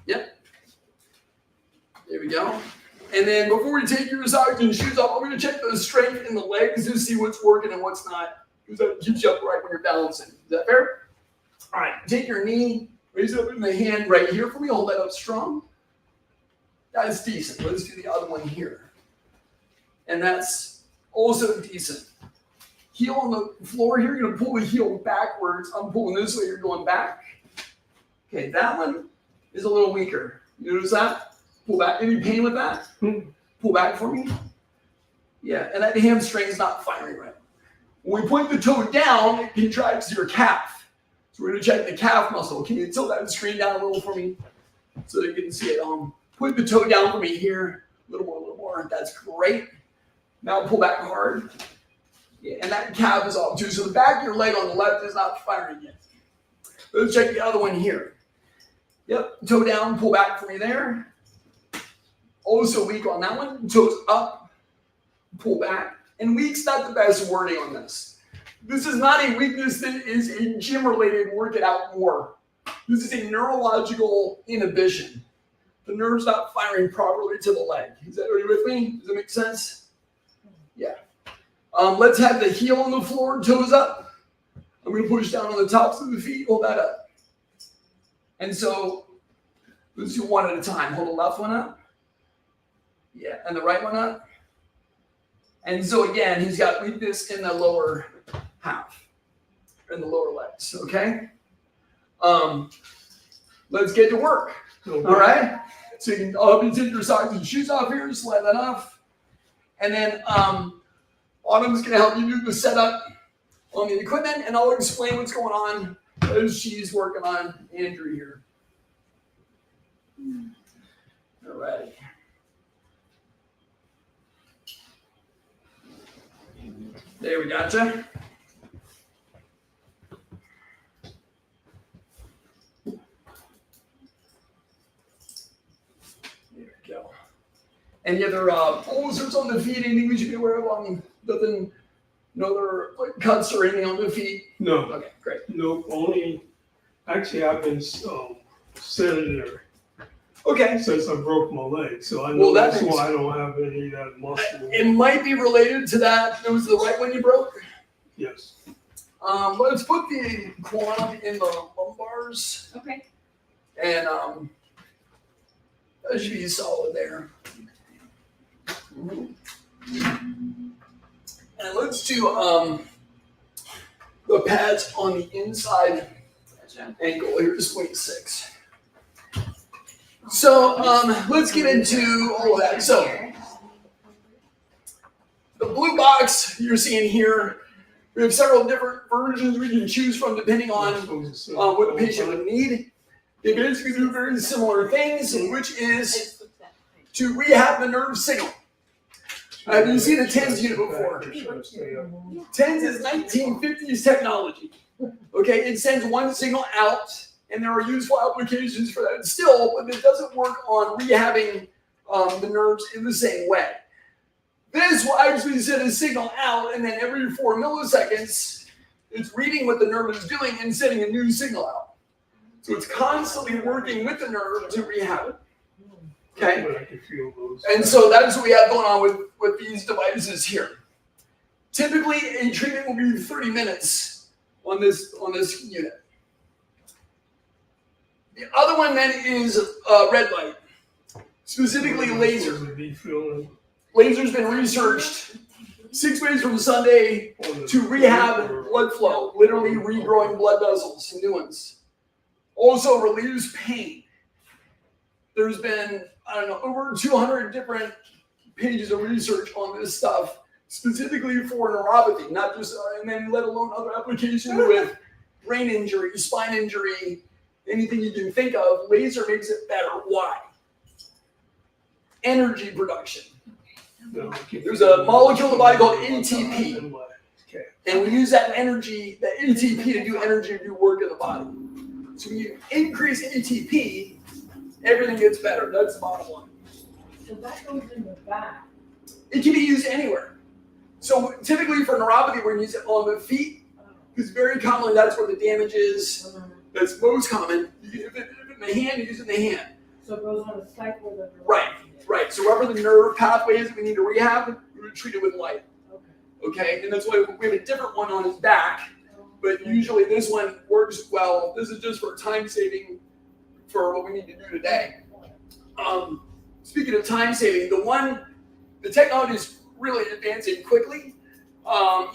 Speaker 1: Yep. There we go. And then before we take your socks and shoes off, I'm going to check the strength in the legs to see what's working and what's not, because that keeps you upright when you're balancing. Is that fair? All right. Take your knee, raise it up in the hand right here for me. Hold that up strong. That's decent. Let's do the other one here. And that's also decent. Heel on the floor here. You're going to pull the heel backwards. I'm pulling this way. You're going back. Okay, that one is a little weaker. You notice that? Pull back. Any pain with that? Pull back for me. Yeah, and that hamstring's not firing right. When we point the toe down, it contracts your calf. So we're going to check the calf muscle. Can you tilt that screen down a little for me so that you can see it? Point the toe down for me here. A little more. That's great. Now pull back hard. Yeah, and that calf is off too. So the back of your leg on the left is not firing yet. Let's check the other one here. Yep, toe down, pull back for me there. Also weak on that one. Toes up, pull back. And weak's not the best wording on this. This is not a weakness that is a gym-related work it out more. This is a neurological inhibition. The nerve's not firing properly to the leg. Are you with me? Does that make sense? Yeah. Let's have the heel on the floor, toes up. I'm going to push down on the tops of the feet. Hold that up. And so let's do one at a time. Hold the left one up. Yeah, and the right one up. And so again, he's got weakness in the lower half, in the lower legs, okay? Let's get to work,
Speaker 3: Okay.
Speaker 1: all right? So I'll help you take your socks and shoes off here, slide that off. And then Autumn's gonna help you do the setup on the equipment, and I'll explain what's going on as she's working on Andrew here. All right. There we gotcha. There we go. Any other ulcers on the feet? Anything we should be aware of? Nothing, no other like, cuts or anything on the feet?
Speaker 3: No.
Speaker 1: Okay, great.
Speaker 3: No. Only. Actually, I've been sedentary
Speaker 1: Okay.
Speaker 3: since I broke my leg, so I know
Speaker 1: Well,
Speaker 3: that's why I don't have any of that muscle.
Speaker 1: It might be related to that. It was the right one you broke.
Speaker 3: Yes.
Speaker 1: Let's put the quad in the lumbars,
Speaker 2: Okay.
Speaker 1: and that should be solid there. And let's do the pads on the inside
Speaker 2: Gotcha.
Speaker 1: ankle. Here's 26. So let's get into all of that. So the blue box you're seeing here, we have several different versions we can choose from depending on what the patient would need. They basically do very similar things, which is to rehab the nerve signal. Have you seen a TENS unit before? TENS is 1950s technology. Okay, it sends one signal out, and there are useful applications for that still, but it doesn't work on rehabbing the nerves in the same way. This will actually send a signal out, and then every 4 milliseconds, it's reading what the nerve is doing and sending a new signal out. So it's constantly working with the nerve to rehab it. Okay? And so that's what we have going on with these devices here. Typically, a treatment will be 30 minutes on this unit. The other one then is red light, specifically laser. Laser's been researched 6 ways from Sunday to rehab blood flow, literally regrowing blood vessels, new ones. Also relieves pain. There's been, over 200 different pages of research on this stuff, specifically for neuropathy, not just, and then let alone other applications with brain injury, spine injury, anything you can think of. Laser makes it better. Why? Energy production. There's a molecule in the body called ATP, and we use that energy, that ATP, to do energy, to do work in the body. So when you increase ATP, everything gets better. That's the bottom line.
Speaker 7: So that goes in the back.
Speaker 1: It can be used anywhere. So typically for neuropathy, we're going to use it on the feet, because very commonly that's where the damage is. That's most common. If it's in the hand, you use it in the hand.
Speaker 7: So it goes on the cycle of the
Speaker 1: Right. So wherever the nerve pathways we need to rehab, we would treat it with light. Okay. And that's why we have a different one on his back, but usually this one works well. This is just for time saving for what we need to do today. Speaking of time saving, the technology is really advancing quickly.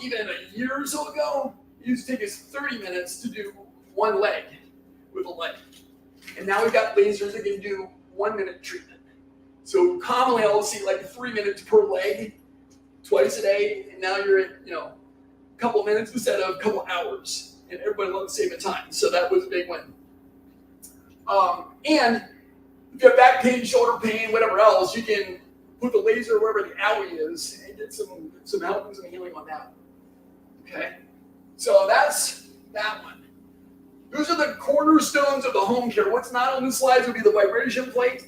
Speaker 1: Even a year or so ago, it used to take us 30 minutes to do one leg with a leg. And now we've got lasers that can do 1 minute treatment. So commonly I'll see like 3 minutes per leg twice a day, and now you're at a couple minutes instead of a couple hours. And everybody loves saving time, so that was a big win. And if you have back pain, shoulder pain, whatever else, you can put the laser wherever the owie is and get some help and some healing on that. Okay, so that's that one. Those are the cornerstones of the home care. What's not on the slides would be the vibration plate.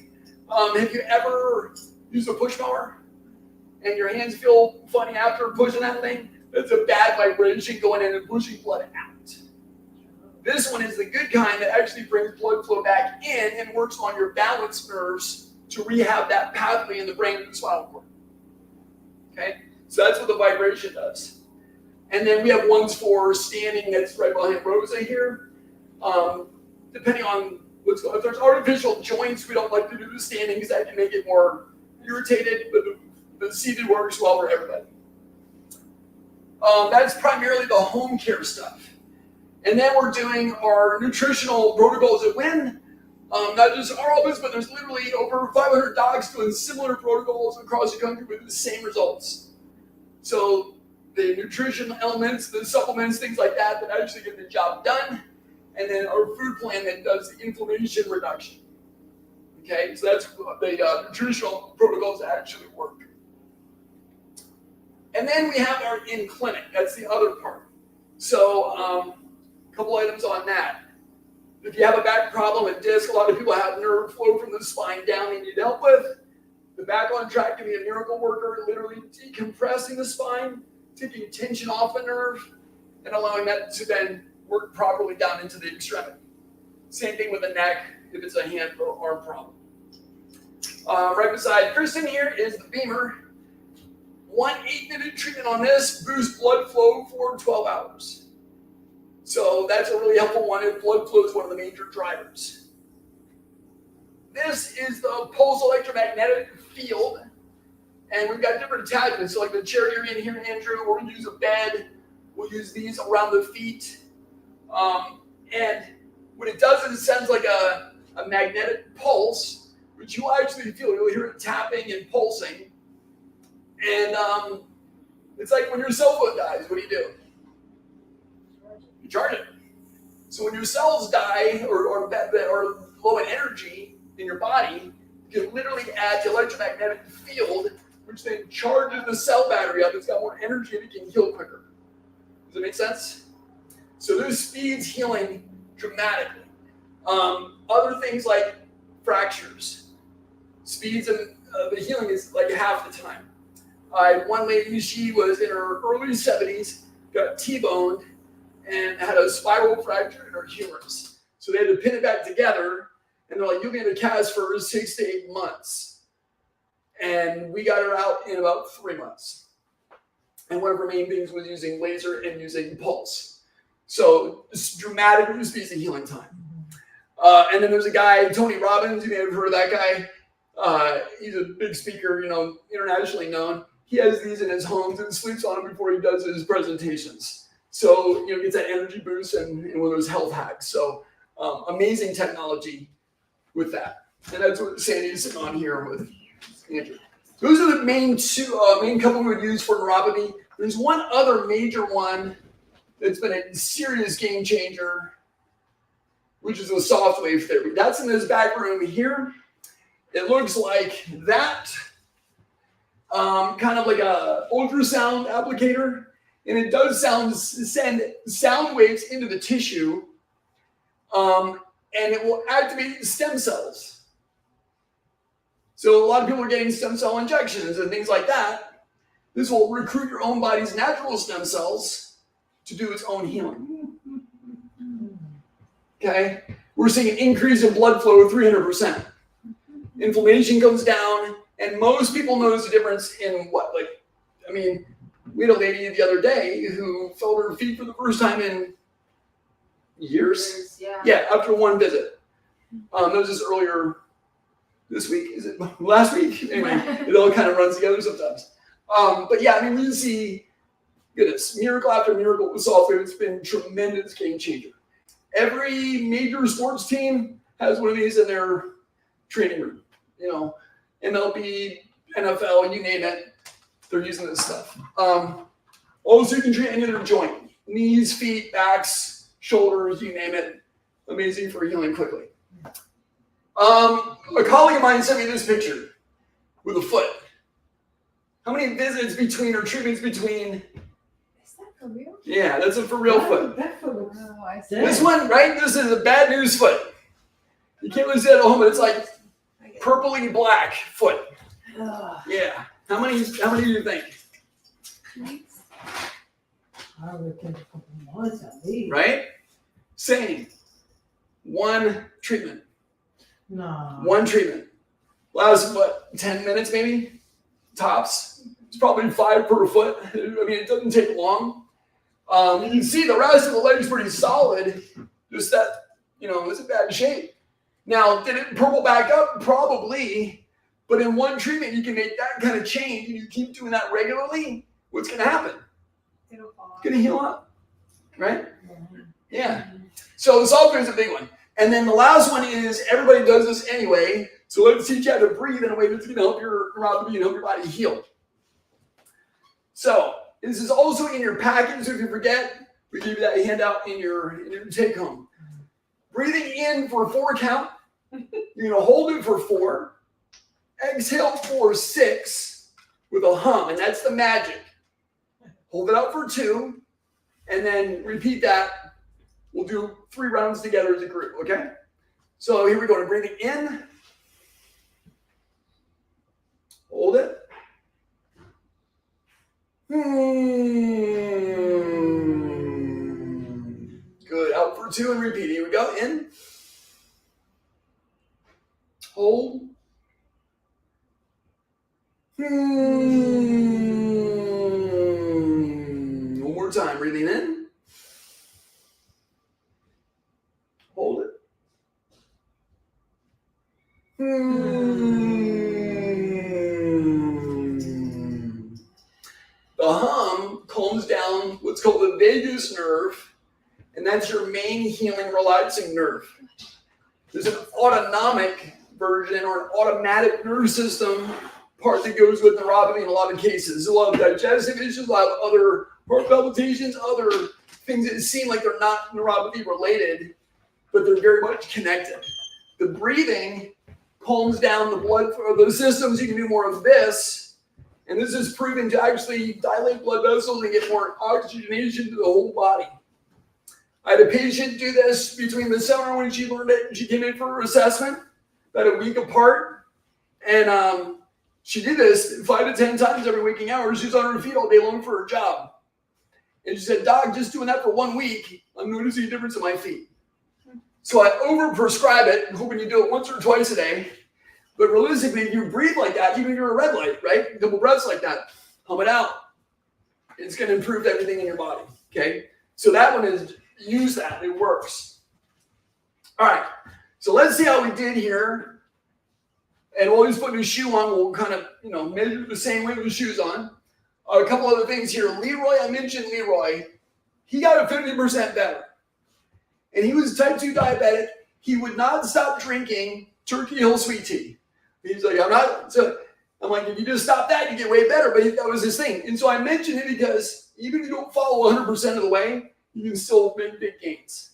Speaker 1: Have you ever used a push mower and your hands feel funny after pushing that thing? That's a bad vibration going in and pushing blood out. This one is the good kind that actually brings blood flow back in and works on your balance nerves to rehab that pathway in the brain and the spinal cord. Okay, so that's what the vibration does. And then we have ones for standing that's right behind Rosa here. Depending on what's going on. If there's artificial joints, we don't like to do the standing because that can make it more irritated, but the seated works well for everybody. That's primarily the home care stuff. And then we're doing our nutritional protocols at WIN. Not just our office, but there's literally over 500 docs doing similar protocols across the country with the same results. So the nutrition elements, the supplements, things like that actually get the job done. And then our food plan that does the inflammation reduction. Okay, so that's the nutritional protocols that actually work. And then we have our in-clinic. That's the other part. So a couple items on that. If you have a back problem, a disc, a lot of people have nerve flow from the spine down they need help with. The back on track can be a miracle worker, literally decompressing the spine, taking tension off the nerve, and allowing that to then work properly down into the extremity. Same thing with the neck if it's a hand or arm problem. Right beside Kristen here is the Beamer. 1 8-minute treatment on this boosts blood flow for 12 hours. So that's a really helpful one, and blood flow is one of the major drivers. This is the pulse electromagnetic field, and we've got different attachments. So like the chair you're in here, Andrew, or we'll use a bed. We'll use these around the feet. And what it does is it sends like a magnetic pulse which you actually feel. You'll hear it tapping and pulsing. And it's like when your cell phone dies, what do? You charge it. So when your cells die or low in energy in your body, you can literally add the electromagnetic field, which then charges the cell battery up. It's got more energy and it can heal quicker. Does that make sense? So this speeds healing dramatically. Other things like fractures, speeds of the healing is like half the time. I had one lady, she was in her early 70s, got T-boned, and had a spiral fracture in her humerus. So they had to pin it back together, and they're like, you'll be in a cast for 6 to 8 months. And we got her out in about 3 months. And one of her main things was using laser and using pulse. So this dramatically speeds the healing time. And then there's a guy, Tony Robbins, you may have heard of that guy. He's a big speaker, internationally known. He has these in his homes and sleeps on them before he does his presentations. So, gets that energy boost and one of those health hacks. So, amazing technology with that. And that's what Sandy's sitting on here with Andrew. Those are the main couple we would use for neuropathy. There's one other major one that's been a serious game changer, which is the soft wave therapy. That's in this back room here. It looks like that, kind of like a ultrasound applicator, and it does send sound waves into the tissue, and it will activate stem cells. So a lot of people are getting stem cell injections and things like that. This will recruit your own body's natural stem cells to do its own healing. Okay? We're seeing an increase in blood flow of 300%. Inflammation goes down, and most people notice the difference in what? We had a lady the other day who felt her feet for the first time in years. Yeah, after one visit. That was just earlier this week. Is it last week? Anyway, it all kind of runs together sometimes. But yeah, we see, goodness, miracle after miracle with soft wave. It's been a tremendous game changer. Every major sports team has one of these in their training room. MLB, NFL, you name it, they're using this stuff. Also, you can treat any of their joint, knees, feet, backs, shoulders, you name it. Amazing for healing quickly. A colleague of mine sent me this picture with a foot. How many visits between or treatments between?
Speaker 2: Is that for real?
Speaker 1: Yeah, that's a for real foot.
Speaker 7: That foot.
Speaker 2: Oh, I see.
Speaker 1: This one, right? This is a bad news foot. You can't really see it at home, but it's like purpley black foot.
Speaker 2: Ugh.
Speaker 1: Yeah. How many do you think?
Speaker 7: I would take a couple months at least.
Speaker 1: Right? Same. One treatment.
Speaker 7: No.
Speaker 1: One treatment. Lasts, 10 minutes maybe? Tops. It's probably 5 per foot. It doesn't take long. You can see the rest of the leg is pretty solid. Just that, it's in bad shape. Now, did it purple back up? Probably. But in one treatment, you can make that kind of change, and you keep doing that regularly, what's going to happen?
Speaker 2: It'll fall
Speaker 1: It's going to heal up. Right? Yeah. So the soft wave is a big one. And then the last one is, everybody does this anyway, so let's teach you how to breathe in a way that's going to help your neuropathy and help your body heal. So, this is also in your package, so if you forget, we give you that handout in your take home. Breathing in for 4 count. You're going to hold it for 4. Exhale for 6 with a hum, and that's the magic. Hold it out for 2, and then repeat that. We'll do 3 rounds together as a group, okay? So here we go. Breathing in. Hold it. Good. Out for 2 and repeat. Here we go. In. Hold. One more time. Breathing in. Hold it. The hum calms down what's called the vagus nerve, and that's your main healing, relaxing nerve. There's an autonomic version or an automatic nerve system part that goes with neuropathy in a lot of cases. A lot of digestive issues, a lot of other heart palpitations, other things that seem like they're not neuropathy related, but they're very much connected. The breathing calms down the blood for those systems. You can do more of this, and this is proven to actually dilate blood vessels and get more oxygenation to the whole body. I had a patient do this between the summer when she learned it and she came in for her assessment, about a week apart, and she did this 5 to 10 times every waking hour. She was on her feet all day long for her job. And she said, Doc, just doing that for 1 week, I'm noticing a difference in my feet. So I overprescribe it, hoping you do it once or twice a day. But realistically, if you breathe like that, even if you're a red light, right? A couple breaths like that, hum it out. It's going to improve everything in your body, okay? So that one is, use that, it works. All right, so let's see how we did here. And while he's putting his shoe on, we'll kind of, measure the same way with his shoes on. A couple other things here. Leroy, I mentioned Leroy. He got a 50% better. And he was type 2 diabetic. He would not stop drinking Turkey Hill sweet tea. He's like, I'm not. So I'm like, if you just stop that, you get way better. But that was his thing. And so I mentioned it because even if you don't follow 100% of the way, you can still make big gains.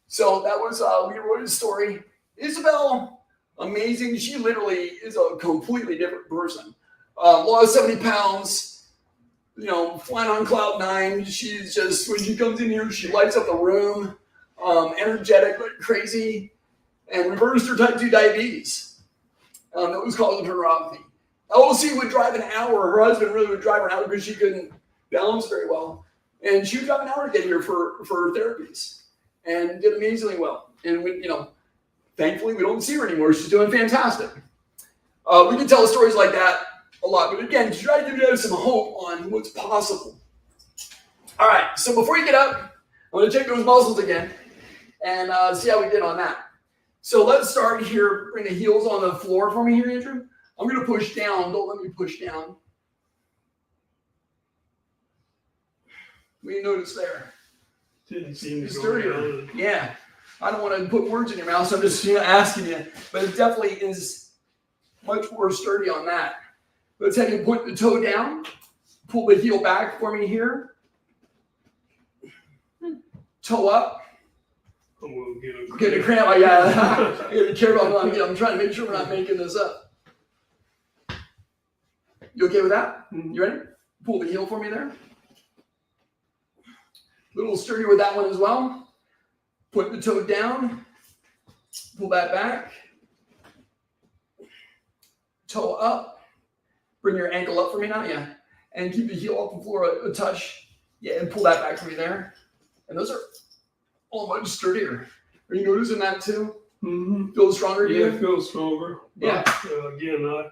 Speaker 1: So that was Leroy's story. Isabel, amazing. She literally is a completely different person. Lost 70 pounds. Flying on cloud 9. She's just, when she comes in here, she lights up the room, energetic, like crazy, and reversed her type 2 diabetes. That was causing her neuropathy. L.E.G.A.C.Y would drive an hour. Her husband really would drive an hour because she couldn't balance very well. And she would drive an hour to get here for her therapies and did amazingly well. And, thankfully, we don't see her anymore. She's doing fantastic. We can tell stories like that a lot, but again, to try to give you guys some hope on what's possible. All right, so before you get up, I'm going to check those muscles again and see how we did on that. So let's start here. Bring the heels on the floor for me here, Andrew. I'm going to push down. Don't let me push down. What do you notice there?
Speaker 3: Didn't seem to go
Speaker 1: Sturdier.
Speaker 3: down.
Speaker 1: Yeah. I don't want to put words in your mouth, so I'm just asking you. But it definitely is much more sturdy on that. Let's have you put the toe down. Pull the heel back for me here. Toe up.
Speaker 3: I'm going to
Speaker 1: Get a cramp. I gotta be careful. I'm trying to make sure we're not making this up. You okay with that? You ready? Pull the heel for me there. A little sturdy with that one as well. Put the toe down. Pull that back. Toe up. Bring your ankle up for me now, yeah. And keep the heel off the floor a touch. Yeah, and pull that back for me there. And those are all much sturdier. Are you noticing that too?
Speaker 3: Mm-hmm.
Speaker 1: Feel stronger?
Speaker 3: Yeah, it feels stronger.
Speaker 1: Yeah.
Speaker 3: But, again,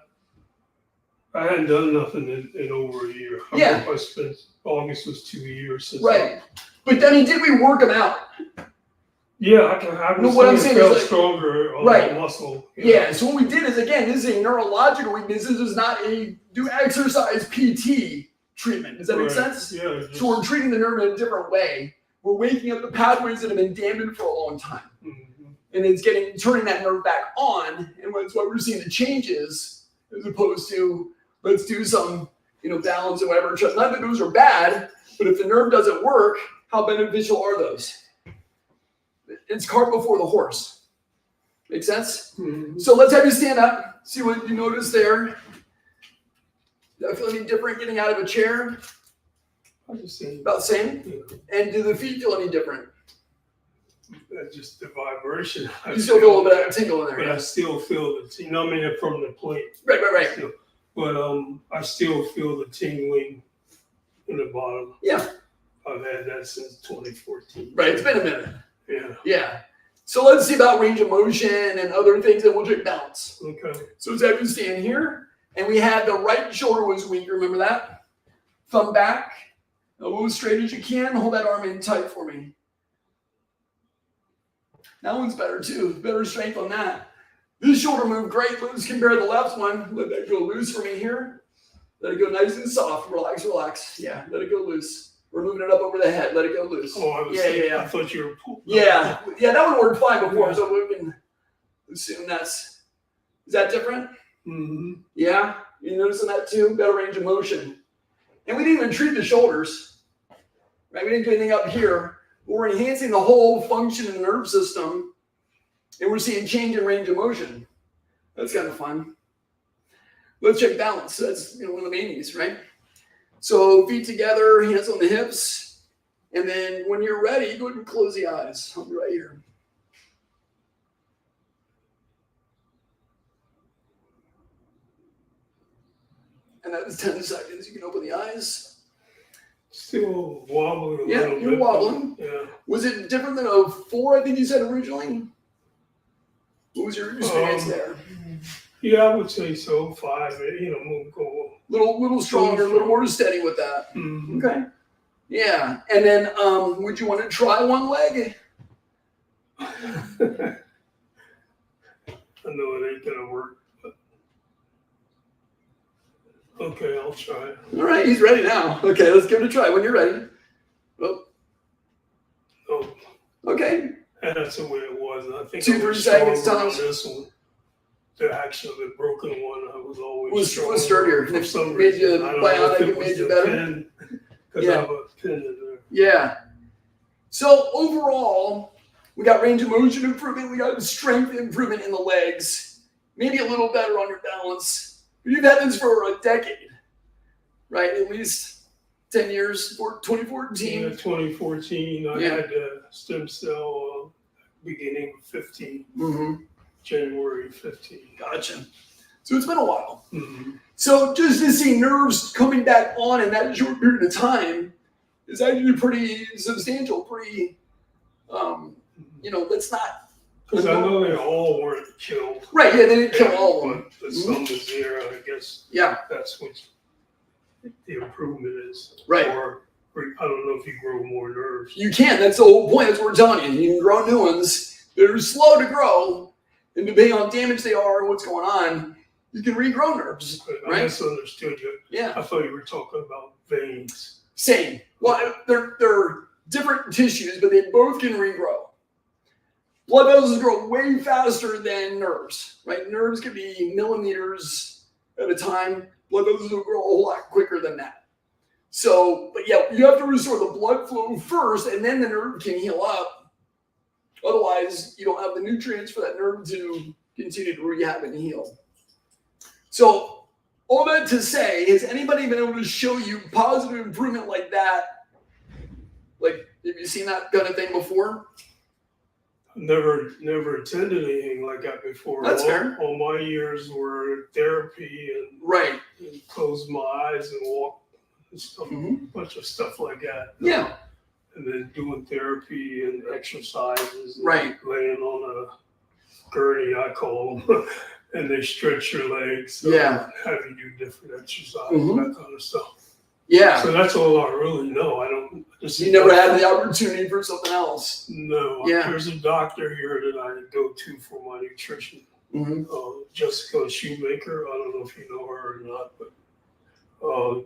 Speaker 3: I hadn't done nothing in over a year. I spent, August was 2 years since.
Speaker 1: Right. But then did we work them out?
Speaker 3: Yeah, I
Speaker 1: No, what I'm saying
Speaker 3: felt
Speaker 1: is, like,
Speaker 3: stronger on
Speaker 1: right.
Speaker 3: the muscle.
Speaker 1: Yeah, so what we did is, again, this is a neurological weakness. This is not a do exercise PT treatment. Does that make sense?
Speaker 3: Yeah.
Speaker 1: So we're treating the nerve in a different way. We're waking up the pathways that have been damaged for a long time.
Speaker 3: Mm-hmm.
Speaker 1: And it's turning that nerve back on. And that's why we're seeing the changes as opposed to let's do some, balance or whatever. Not that those are bad, but if the nerve doesn't work, how beneficial are those? It's cart before the horse. Make sense?
Speaker 3: Mm-hmm.
Speaker 1: So let's have you stand up. See what you notice there. Do I feel any different getting out of a chair?
Speaker 3: I just say
Speaker 1: About the same?
Speaker 3: Yeah.
Speaker 1: And do the feet feel any different?
Speaker 3: Just the vibration.
Speaker 1: You still feel a little bit of a tingle in there.
Speaker 3: But I still feel it, from the plate.
Speaker 1: Right.
Speaker 3: Still. But I still feel the tingling in the bottom.
Speaker 1: Yeah.
Speaker 3: I've had that since 2014.
Speaker 1: Right, it's been a minute.
Speaker 3: Yeah.
Speaker 1: So let's see about range of motion and other things, and we'll check balance.
Speaker 3: Okay.
Speaker 1: So let's have you stand here. And we had the right shoulder was weak, remember that? Thumb back, elbow as straight as you can. Hold that arm in tight for me. That one's better too, better strength on that. This shoulder moved great, loose compared to the left one. Let that go loose for me here. Let it go nice and soft. Relax. Yeah, let it go loose. We're moving it up over the head. Let it go loose.
Speaker 3: Oh,
Speaker 1: Yeah.
Speaker 3: I thought you were pulling.
Speaker 1: Yeah, that one worked fine before, so we can assume that's Is that different?
Speaker 3: Mm-hmm.
Speaker 1: Yeah, you noticing that too? Better range of motion. And we didn't even treat the shoulders, right? We didn't do anything up here. We're enhancing the whole function of the nerve system, and we're seeing change in range of motion. That's kind of fun. Let's check balance. That's one of the mainies, right? So feet together, hands on the hips, and then when you're ready, go ahead and close the eyes. I'll be right here. And that was 10 seconds. You can open the eyes.
Speaker 3: Still wobbling a
Speaker 1: Yeah,
Speaker 3: little bit.
Speaker 1: you're wobbling.
Speaker 3: Yeah.
Speaker 1: Was it different than a 4, I think you said originally? What was your experience there?
Speaker 3: Yeah, I would say so. 5, go.
Speaker 1: Little stronger, a little more steady with that.
Speaker 3: Mm-hmm.
Speaker 1: Okay. Yeah. And then would you want to try one leg?
Speaker 3: I know it ain't gonna work, but okay, I'll try it.
Speaker 1: All right, he's ready now. Okay, let's give it a try when you're ready. Oh,
Speaker 3: Oh,
Speaker 1: okay.
Speaker 3: that's the way it was. I think
Speaker 1: 2,
Speaker 3: I
Speaker 1: 3
Speaker 3: was
Speaker 1: seconds
Speaker 3: stronger on
Speaker 1: tops.
Speaker 3: this one. The actually broken one, I was always
Speaker 1: Was
Speaker 3: stronger.
Speaker 1: sturdier.
Speaker 3: For some
Speaker 1: Made you
Speaker 3: reason. I don't know if
Speaker 1: bionic,
Speaker 3: it
Speaker 1: it
Speaker 3: was
Speaker 1: made you
Speaker 3: the
Speaker 1: better?
Speaker 3: pin, because
Speaker 1: Yeah.
Speaker 3: I have a pin in there.
Speaker 1: Yeah. So overall, we got range of motion improvement. We got strength improvement in the legs. Maybe a little better on your balance. You've had this for a decade, right? At least 10 years, 2014.
Speaker 3: Yeah, 2014, I
Speaker 1: Yeah.
Speaker 3: had stem cell beginning of 15,
Speaker 1: Mm-hmm.
Speaker 3: January 15.
Speaker 1: Gotcha. So it's been a while.
Speaker 3: Mm-hmm.
Speaker 1: So just to see nerves coming back on in that short period of time is actually pretty substantial, pretty, that's not.
Speaker 3: Because I know they all weren't killed.
Speaker 1: Right, yeah, they didn't kill all of them.
Speaker 3: But the some is there, I guess
Speaker 1: Yeah,
Speaker 3: that's what the improvement is.
Speaker 1: Right.
Speaker 3: Or I don't know if you grow more nerves.
Speaker 1: you can. That's the whole point. That's what we're telling you. You can grow new ones. They're slow to grow, and depending on how damaged they are and what's going on, you can regrow nerves,
Speaker 3: I
Speaker 1: right?
Speaker 3: misunderstood you.
Speaker 1: Yeah,
Speaker 3: I thought you were talking about veins.
Speaker 1: same. Well, they're different tissues, but they both can regrow. Blood vessels grow way faster than nerves, right? Nerves can be millimeters at a time. Blood vessels will grow a whole lot quicker than that. So, but yeah, you have to restore the blood flow first, and then the nerve can heal up. Otherwise, you don't have the nutrients for that nerve to continue to rehab and heal. So, all that to say, has anybody been able to show you positive improvement like that? Like, have you seen that kind of thing before?
Speaker 3: Never attended anything like that before.
Speaker 1: That's fair.
Speaker 3: All my years were therapy
Speaker 1: Right.
Speaker 3: and close my eyes and walk and stuff,
Speaker 1: Mhm.
Speaker 3: bunch of stuff like that.
Speaker 1: Yeah.
Speaker 3: And then doing therapy and exercises. And
Speaker 1: Right.
Speaker 3: laying on a gurney, I call them, and they stretch your legs.
Speaker 1: Yeah.
Speaker 3: Have you do different exercises,
Speaker 1: Mhm.
Speaker 3: that kind of stuff.
Speaker 1: Yeah.
Speaker 3: So that's all I really know. I don't.
Speaker 1: You never had the opportunity for something else.
Speaker 3: No.
Speaker 1: Yeah.
Speaker 3: There's a doctor here that I go to for my nutrition.
Speaker 1: Mm-hmm.
Speaker 3: Jessica Shoemaker. I don't know if you know her or not, but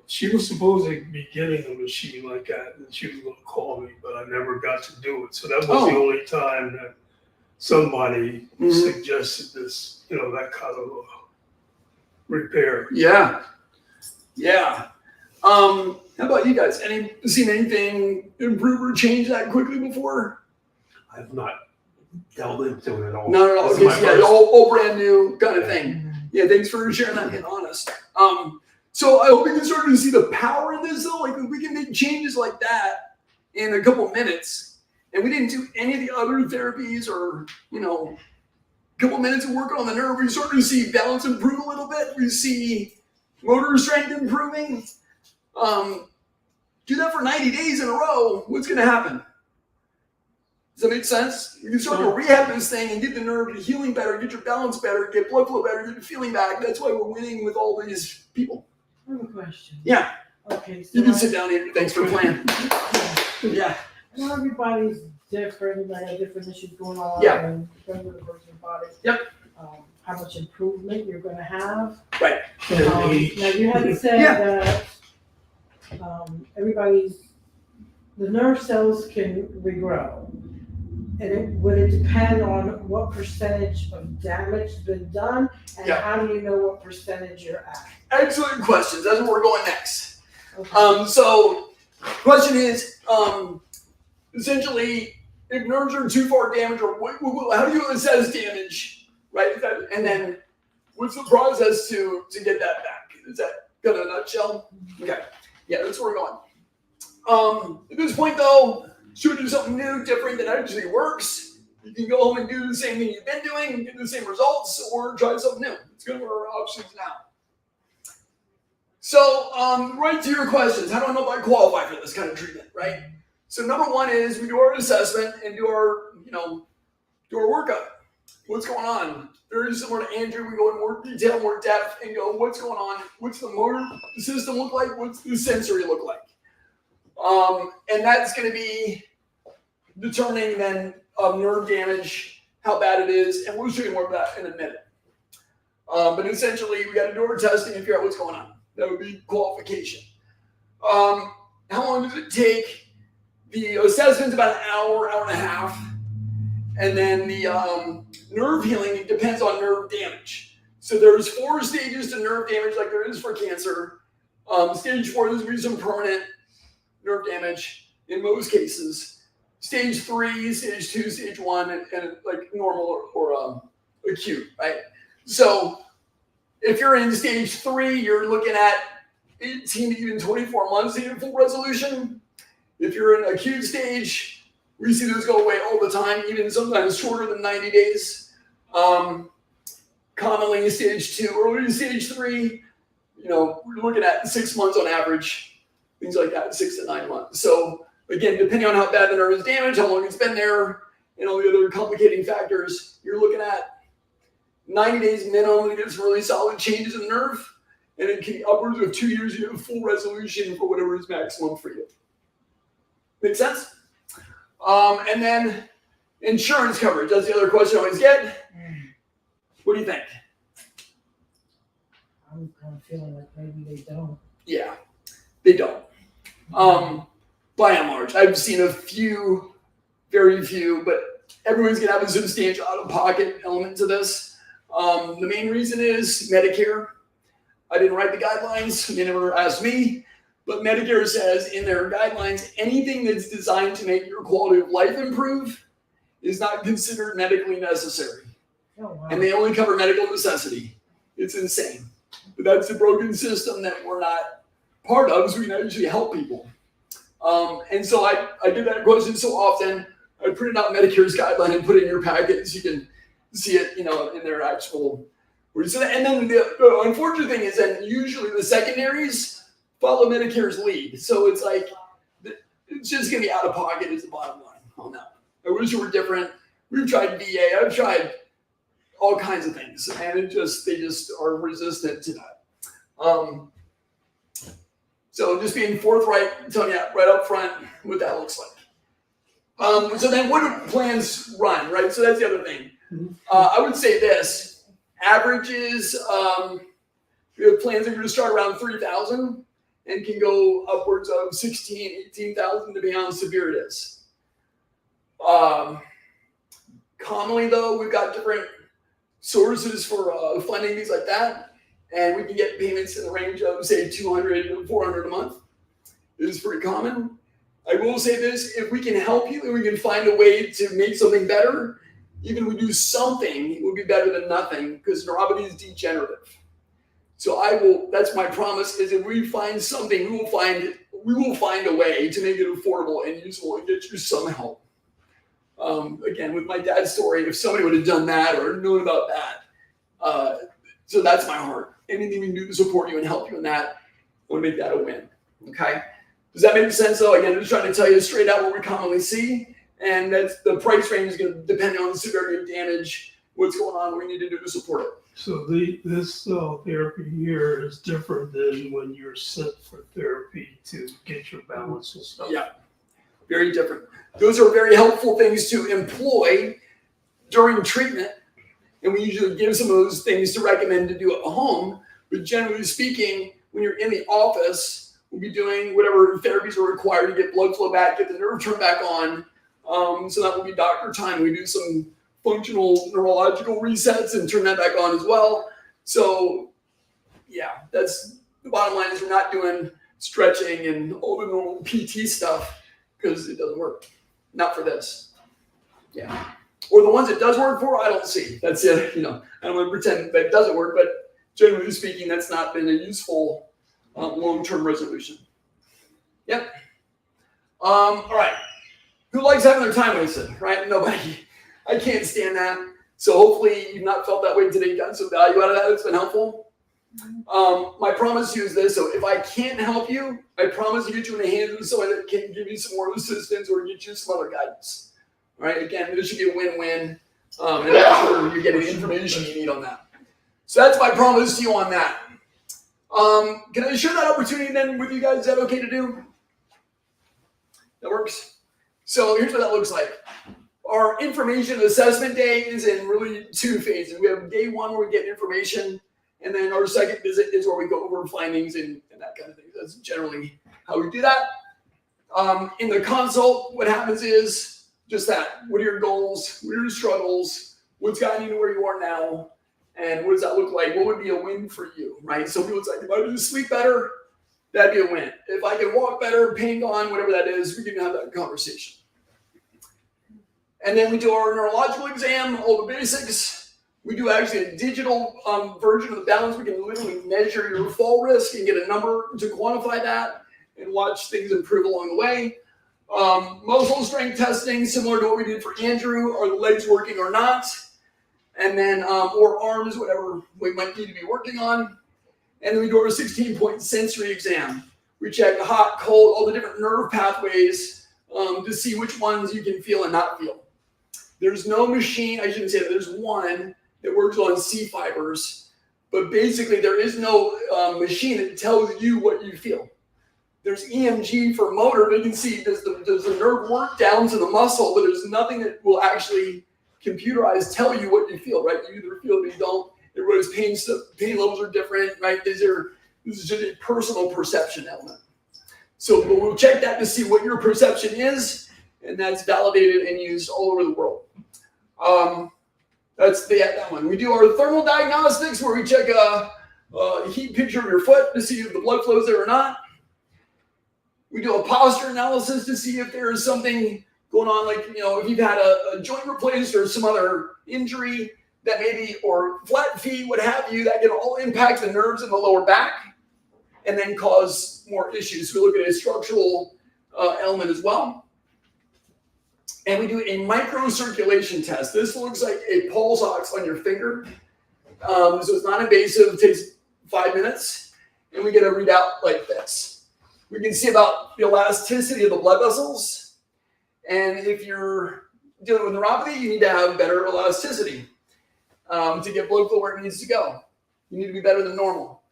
Speaker 3: she was supposed to be getting a machine like that, and she was going to call me, but I never got to do it. So that was the only time that somebody suggested this, that kind of repair.
Speaker 1: Yeah. Yeah. How about you guys? Seen anything improve or change that quickly before?
Speaker 4: I've not delved into it at all.
Speaker 1: No.
Speaker 4: This
Speaker 1: Okay,
Speaker 4: is my
Speaker 1: so yeah,
Speaker 4: first-
Speaker 1: all brand new kind of thing. Yeah, thanks for sharing that and being honest. So I hope you can start to see the power in this though. Like we can make changes like that in a couple minutes, and we didn't do any of the other therapies or a couple minutes of working on the nerve. We start to see balance improve a little bit. We see motor strength improving. Do that for 90 days in a row. What's going to happen? Does that make sense? You can start to rehab this thing and get the nerve to healing better, get your balance better, get blood flow better, get your feeling back. That's why we're winning with all these people.
Speaker 7: I have a question.
Speaker 1: Yeah.
Speaker 7: Okay, so
Speaker 1: You can sit down here. Thanks for playing. Yeah.
Speaker 7: Well, everybody's different, they have different issues going on.
Speaker 1: Yeah.
Speaker 7: And depends on the person's body.
Speaker 1: Yep.
Speaker 7: How much improvement you're gonna have.
Speaker 1: Right.
Speaker 7: Now you had said that, the nerve cells can regrow. And would it depend on what percentage of damage has been done? And
Speaker 1: Yeah.
Speaker 7: how do you know what percentage you're at?
Speaker 1: Excellent questions. That's where we're going next.
Speaker 7: Okay.
Speaker 1: So question is, essentially, if nerves are too far damaged, or how do you assess damage, right? And then what's the process to get that back? Is that kind of a nutshell? Okay. Yeah, that's where we're going. At this point, though, should we do something new, different that actually works? You can go home and do the same thing you've been doing and get the same results, or try something new. It's going to be our options now. So, right to your questions. How do I know if I qualify for this kind of treatment, right? So, number one is we do our assessment and do our workup. What's going on? Very similar to Andrew. We go in more detail, more depth, and go, what's going on? What's the motor system look like? What's the sensory look like? And that's going to be determining then nerve damage, how bad it is, and we'll show you more of that in a minute. But essentially, we got to do our testing and figure out what's going on. That would be qualification. How long does it take? The assessment's about an hour, hour and a half. And then the nerve healing, it depends on nerve damage. So there's 4 stages to nerve damage like there is for cancer. Stage 4 is going to be some permanent nerve damage in most cases. Stage 3, stage 2, stage 1, and like normal or acute, right? So if you're in stage 3, you're looking at 18 to even 24 months to get full resolution. If you're in acute stage, we see those go away all the time, even sometimes shorter than 90 days. Commonly in stage 2, early in stage 3, we're looking at 6 months on average, things like that, 6 to 9 months. So again, depending on how bad the nerve is damaged, how long it's been there, and all the other complicating factors, you're looking at 90 days minimum to get some really solid changes in the nerve, and it can be upwards of 2 years to get full resolution for whatever is maximum for you. Make sense? And then insurance coverage. That's the other question I always get. What do you think?
Speaker 7: I'm kind of feeling like maybe they don't.
Speaker 1: Yeah, they don't. By and large, I've seen a few, very few, but everyone's going to have a substantial out-of-pocket element to this. The main reason is Medicare. I didn't write the guidelines. They never asked me. But Medicare says in their guidelines, anything that's designed to make your quality of life improve is not considered medically necessary.
Speaker 7: Oh, wow.
Speaker 1: And they only cover medical necessity. It's insane. But that's the broken system that we're not part of, so we can actually help people. And so I get that question so often. I printed out Medicare's guideline and put it in your packet so you can see it, in their actual words. And then the unfortunate thing is that usually the secondaries follow Medicare's lead. So it's like, it's just going to be out of pocket is the bottom line on that. I wish it were different. We've tried VA. I've tried all kinds of things, and they just are resistant to that. So just being forthright, telling you right up front what that looks like. So then what do plans run, right? So that's the other thing. I would say this, averages, we have plans that are going to start around 3,000 and can go upwards of 16,000, 18,000 depending on how severe it is. Commonly though, we've got different sources for funding, things like that. And we can get payments in the range of say 200 to 400 a month. It is pretty common. I will say this, if we can help you and we can find a way to make something better, even if we do something, it will be better than nothing because neuropathy is degenerative. So that's my promise is if we find something, we will find a way to make it affordable and useful and get you some help. Again, with my dad's story, if somebody would have done that or known about that, so that's my heart. Anything we can do to support you and help you in that, I want to make that a win. Okay? Does that make sense though? Again, I'm just trying to tell you straight out what we commonly see. And that's the price range is going to depend on the severity of damage, what's going on, what we need to do to support it.
Speaker 3: So this therapy here is different than when you're sent for therapy to get your balance and stuff.
Speaker 1: Yeah, very different. Those are very helpful things to employ during treatment. And we usually give some of those things to recommend to do at home. But generally speaking, when you're in the office, we'll be doing whatever therapies are required to get blood flow back, get the nerve turned back on, So that will be doctor time. We do some functional neurological resets and turn that back on as well. So yeah, that's the bottom line is we're not doing stretching and all the normal PT stuff because it doesn't work. Not for this. Yeah. Or the ones it does work for, I don't see. That's it. I don't want to pretend that it doesn't work, but generally speaking, that's not been a useful long-term resolution. Yep. All right. Who likes having their time wasted, right? Nobody. I can't stand that. So hopefully you've not felt that way today. You got some value out of that. It's been helpful. My promise to you is this. So if I can't help you, I promise to get you in the hands of someone that can give you some more assistance or get you some other guidance. All right. Again, this should be a win-win. And I'm sure you're getting the information you need on that. So that's my promise to you on that. Can I share that opportunity then with you guys? Is that okay to do? That works. So here's what that looks like. Our information assessment day is in really 2 phases. We have day 1 where we get information, and then our second visit is where we go over findings and that kind of thing. That's generally how we do that. In the consult, what happens is just that. What are your goals? What are your struggles? What's gotten you to where you are now? And what does that look like? What would be a win for you, right? Some people say, if I do sleep better, that'd be a win. If I can walk better, pain gone, whatever that is, we can have that conversation. And then we do our neurological exam, all the basics. We do actually a digital version of the balance. We can literally measure your fall risk and get a number to quantify that and watch things improve along the way. Muscle strength testing, similar to what we did for Andrew. Are the legs working or not? And then, or arms, whatever we might need to be working on. And then we do our 16-point sensory exam. We check hot, cold, all the different nerve pathways to see which ones you can feel and not feel. There's no machine, I shouldn't say that, there's one that works on C fibers, but basically there is no machine that tells you what you feel. There's EMG for motor, but you can see does the nerve work down to the muscle, but there's nothing that will actually computerized tell you what you feel, right? You either feel it or you don't. Everybody's pain levels are different, right? This is just a personal perception element. So we'll check that to see what your perception is, and that's validated and used all over the world. That's that one. We do our thermal diagnostics where we check a heat picture of your foot to see if the blood flows there or not. We do a posture analysis to see if there is something going on, like, if you've had a joint replaced or some other injury that maybe, or flat feet, what have you, that can all impact the nerves in the lower back and then cause more issues. So we look at a structural element as well. And we do a microcirculation test. This looks like a pulse ox on your finger. So it's not invasive, it takes 5 minutes, and we get a readout like this. We can see about the elasticity of the blood vessels. And if you're dealing with neuropathy, you need to have better elasticity to get blood flow where it needs to go. You need to be better than normal.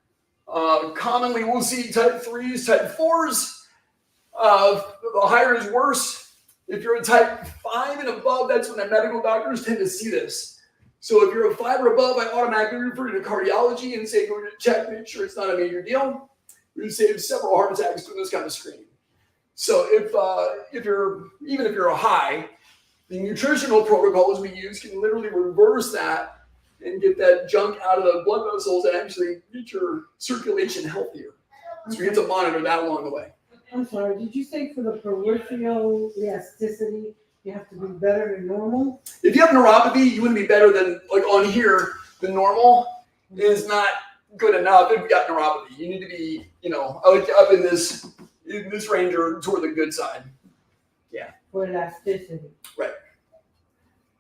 Speaker 1: Commonly, we'll see type 3s, type 4s. The higher is worse. If you're a type 5 and above, that's when the medical doctors tend to see this. So if you're a 5 or above, I automatically refer you to cardiology and say, go to check, make sure it's not a major deal. We would save several heart attacks doing this kind of screening. So if you're a high, the nutritional protocols we use can literally reverse that and get that junk out of the blood vessels and actually get your circulation healthier. So we get to monitor that along the way.
Speaker 7: I'm sorry, did you say for the peripheral elasticity, you have to be better than normal?
Speaker 1: If you have neuropathy, you want to be better than, like on here, the normal is not good enough if you got neuropathy. You need to be, up in this range or toward the good side. Yeah.
Speaker 7: For elasticity.
Speaker 1: Right.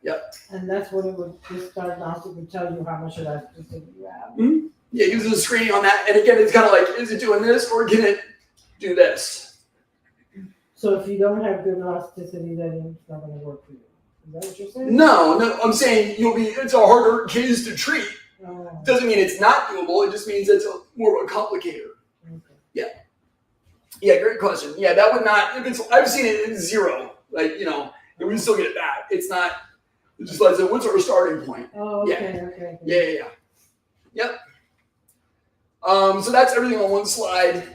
Speaker 1: Yep.
Speaker 7: And that's what this diagnostic would tell you how much elasticity you have.
Speaker 1: Mm-hmm. Yeah, it uses a screening on that. And again, it's kind of like, is it doing this or can it do this?
Speaker 7: So if you don't have good elasticity, then it's not going to work for you. Is that what you're saying?
Speaker 1: No, I'm saying it's a harder case to treat.
Speaker 7: Oh.
Speaker 1: Doesn't mean it's not doable. It just means it's more of a complicator.
Speaker 7: Okay.
Speaker 1: Yeah, great question. Yeah, that would not, I've seen it in 0, and we still get it back. It's not, it just like, what's our starting point?
Speaker 7: Oh, okay.
Speaker 1: Yeah. Yep. So that's everything on one slide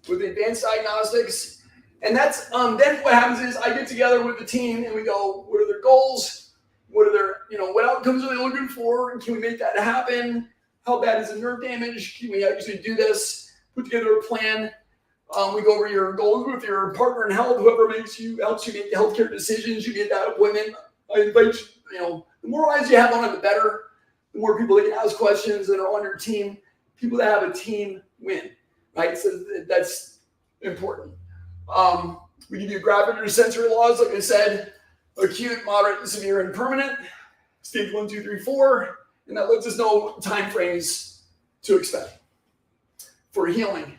Speaker 1: with the advanced diagnostics. And that's then what happens is I get together with the team and we go, what are their goals? What are their, what outcomes are they looking for? Can we make that happen? How bad is the nerve damage? Can we actually do this? Put together a plan. We go over your goals with your partner in health, whoever helps you make the healthcare decisions. You get that appointment. I invite you, the more eyes you have on it, the better. The more people that can ask questions that are on your team. People that have a team win, right? So that's important. We give you graphic or sensory laws, like I said, acute, moderate, severe, and permanent. Stage 1, 2, 3, 4. And that lets us know time frames to expect for healing.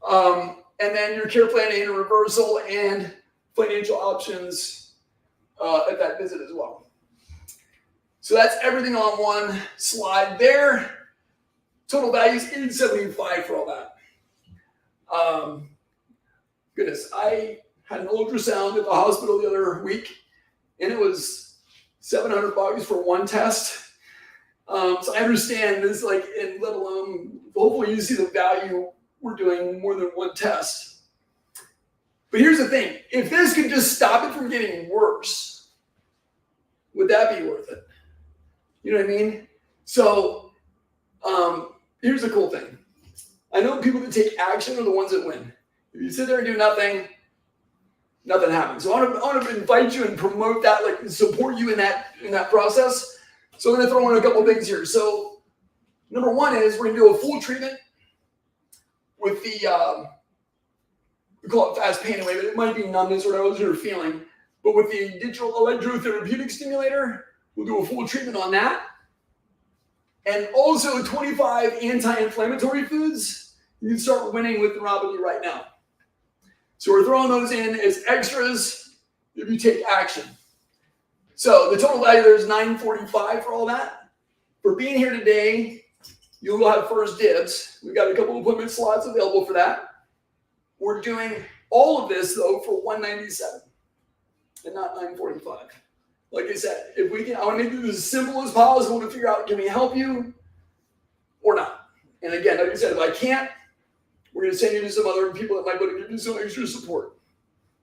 Speaker 1: And then your care planning and reversal and financial options at that visit as well. So that's everything on one slide there. Total value is $875 for all that. Goodness, I had an ultrasound at the hospital the other week, and it was $700 for one test. So I understand this, and let alone, hopefully you see the value. We're doing more than one test. But here's the thing. If this could just stop it from getting worse, would that be worth it? You know what I mean? So here's the cool thing. I know people that take action are the ones that win. If you sit there and do nothing, nothing happens. So I want to invite you and promote that, support you in that process. So I'm going to throw in a couple things here. So number one is we're going to do a full treatment with the, we call it fast pain away, but it might be numbness or whatever you're feeling. But with the digital electrotherapeutic stimulator, we'll do a full treatment on that. And also 25 anti-inflammatory foods. You can start winning with neuropathy right now. So we're throwing those in as extras if you take action. So the total value there is $945 for all that. For being here today, you will have first dibs. We've got a couple of appointment slots available for that. We're doing all of this though for $197 and not $945. Like I said, if we can, I want to make it as simple as possible to figure out, can we help you or not? And again, like I said, if I can't, we're going to send you to some other people that might be able to give you some extra support.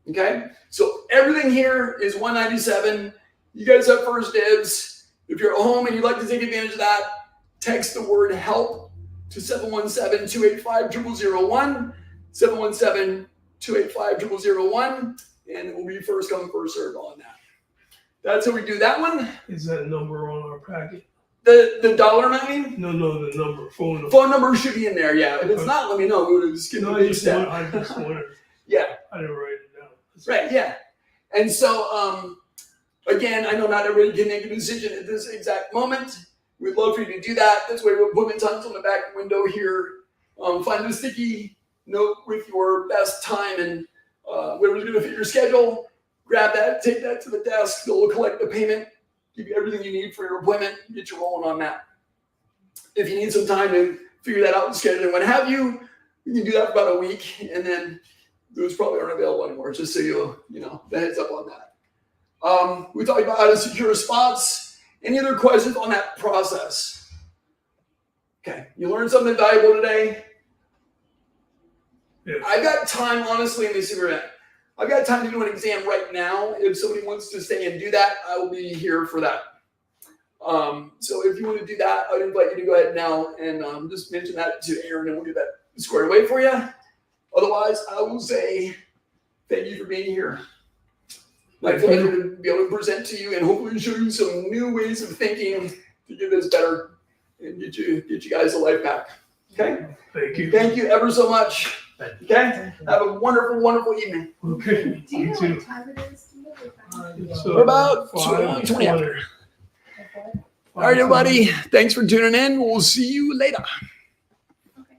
Speaker 1: Okay? So everything here is $197. You guys have first dibs. If you're at home and you'd like to take advantage of that, text the word HELP to 717-285-0001, 717-285-0001, and it will be first come, first served on that. That's how we do that one.
Speaker 3: Is that number on our packet?
Speaker 1: The dollar amount, I mean?
Speaker 3: No, the number, phone number.
Speaker 1: Phone number should be in there, yeah. If it's not, let me know. We would have just skipped
Speaker 3: I
Speaker 1: the step.
Speaker 3: just wondered.
Speaker 1: Yeah.
Speaker 3: I didn't write it down.
Speaker 1: Right, yeah. And so, again, I know not everybody can make a decision at this exact moment. We'd love for you to do that. That's why we have appointment times on the back window here. Find a sticky note with your best time and whatever's going to fit your schedule. Grab that, take that to the desk. They'll collect the payment, give you everything you need for your appointment, get you rolling on that. If you need some time to figure that out and schedule and what have you, you can do that for about a week, and then those probably aren't available anymore, just so you know, the heads up on that. We talked about how to secure a spots. Any other questions on that process? Okay, you learned something valuable today?
Speaker 3: Yeah.
Speaker 1: I've got time, honestly, in this event. I've got time to do an exam right now. If somebody wants to stay and do that, I will be here for that. So if you want to do that, I'd invite you to go ahead now and just mention that to Aaron, and we'll get that squared away for you. Otherwise, I will say thank you for being here. My pleasure to be able to present to you and hopefully show you some new ways of thinking to get this better and get you guys a life back. Okay?
Speaker 3: Thank you.
Speaker 1: Thank you ever so much. Okay? Have a wonderful, wonderful evening.
Speaker 3: Okay.
Speaker 2: Do you know
Speaker 3: too.
Speaker 2: what time it is? Do you know
Speaker 3: So,
Speaker 1: We're about
Speaker 3: 5:20.
Speaker 1: 20 after. All right, everybody. Thanks for tuning in. We'll see you later.